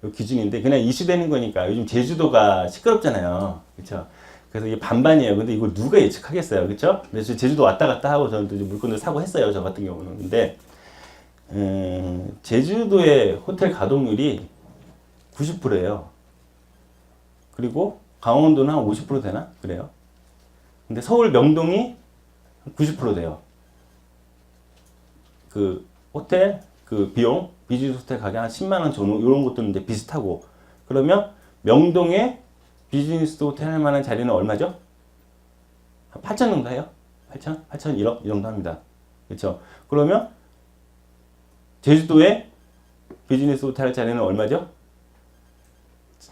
요 기준인데 그냥 이슈되는 거니까 요즘 제주도가 시끄럽잖아요. 그쵸? 그래서 이게 반반이에요. 근데 이걸 누가 예측하겠어요. 그쵸? 그래서 제주도 왔다 갔다 하고 저는 또 물건들 사고 했어요. 저 같은 경우는. 근데, 제주도의 호텔 가동률이 90%예요. 그리고 강원도는 한 50% 되나? 그래요. 근데 서울 명동이 90% 돼요. 그 호텔, 그 비용, 비즈니스 호텔 가격 한 10만원 전후, 이런 것들은 이제 비슷하고. 그러면 명동에 비즈니스 호텔 할 만한 자리는 얼마죠? 한 8천 정도 해요? 8천? 8천 1억? 이 정도 합니다. 그렇죠? 그러면 제주도에 비즈니스 호텔 할 자리는 얼마죠?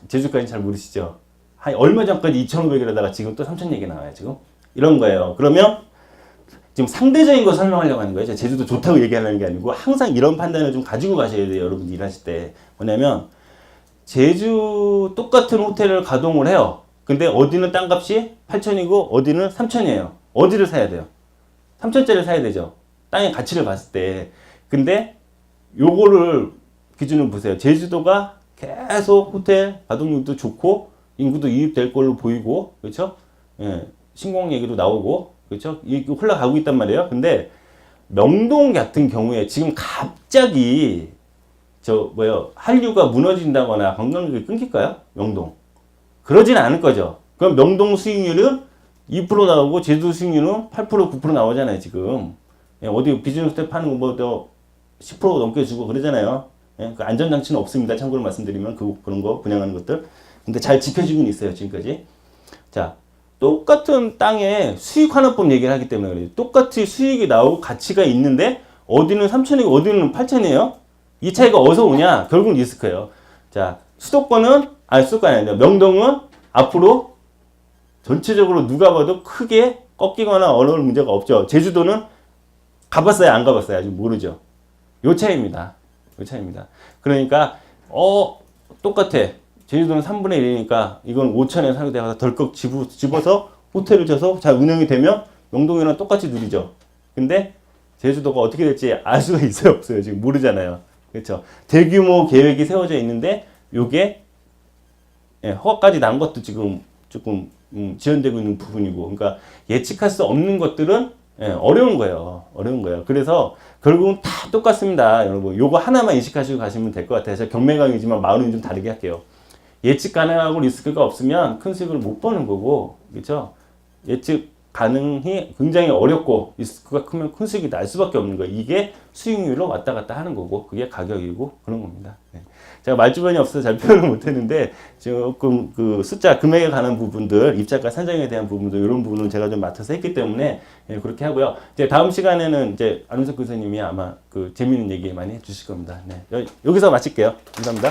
제주까지 잘 모르시죠? 한 얼마 전까지 2,500이라다가 지금 또 3천 얘기 나와요. 지금 이런 거예요. 그러면 지금 상대적인 거 설명하려고 하는 거예요. 제가 제주도 좋다고 얘기하는 게 아니고 항상 이런 판단을 좀 가지고 가셔야 돼요. 여러분 일하실 때. 뭐냐면 제주 똑같은 호텔을 가동을 해요. 근데 어디는 땅값이 8천이고 어디는 3천이에요. 어디를 사야 돼요? 3천짜리를 사야 되죠. 땅의 가치를 봤을 때. 근데 요거를 기준으로 보세요. 제주도가 계속 호텔 가동률도 좋고 인구도 유입될 걸로 보이고, 그렇죠? 예, 신공 얘기도 나오고, 그렇죠? 이게 흘러가고 있단 말이에요. 근데 명동 같은 경우에 지금 갑자기 한류가 무너진다거나 관광객이 끊길까요? 명동. 그러진 않을 거죠. 그럼 명동 수익률은 2% 나오고 제주 수익률은 8%, 9% 나오잖아요, 지금. 예, 어디 비즈니스 호텔 파는 거뭐 10% 넘게 주고 그러잖아요. 예, 그 안전장치는 없습니다. 참고로 말씀드리면 그런 거 분양하는 것들. 근데 잘 지켜지고 있어요, 지금까지. 자, 똑같은 땅에 수익 환원법 얘기를 하기 때문에 그래요. 똑같이 수익이 나오고 가치가 있는데 어디는 3천이고 어디는 8천이에요. 이 차이가 어디서 오냐? 결국 리스크예요. 자, 수도권은 아니라 명동은 앞으로 전체적으로 누가 봐도 크게 꺾이거나 어려울 문제가 없죠. 제주도는 가봤어요, 안 가봤어요? 아직 모르죠. 요 차이입니다. 요 차이입니다. 그러니까 똑같아. 제주도는 3분의 1이니까 이건 5천에 살게 돼서 덜컥 집어서 호텔을 쳐서 잘 운영이 되면 영동이랑 똑같이 누리죠. 근데 제주도가 어떻게 될지 알 수가 있어요, 없어요? 지금 모르잖아요. 그렇죠? 대규모 계획이 세워져 있는데 요게 허가까지 난 것도 지금 조금 지연되고 있는 부분이고, 그러니까 예측할 수 없는 것들은 어려운 거예요. 어려운 거예요. 그래서 결국은 다 똑같습니다, 여러분. 요거 하나만 인식하시고 가시면 될 것 같아요. 제가 경매강이지만 마음이 좀 다르게 할게요. 예측 가능하고 리스크가 없으면 큰 수익을 못 버는 거고, 그렇죠? 예측 가능이 굉장히 어렵고 리스크가 크면 큰 수익이 날 수밖에 없는 거예요. 이게 수익률로 왔다 갔다 하는 거고, 그게 가격이고 그런 겁니다. 네. 제가 말주변이 없어서 잘 표현을 못했는데 조금 그 숫자 금액에 관한 부분들, 입자가 산정에 대한 부분들, 이런 부분은 제가 좀 맡아서 했기 때문에 그렇게 하고요. 이제 다음 시간에는 이제 안윤석 교수님이 아마 그 재미있는 얘기 많이 해주실 겁니다. 네. 여기서 마칠게요. 감사합니다.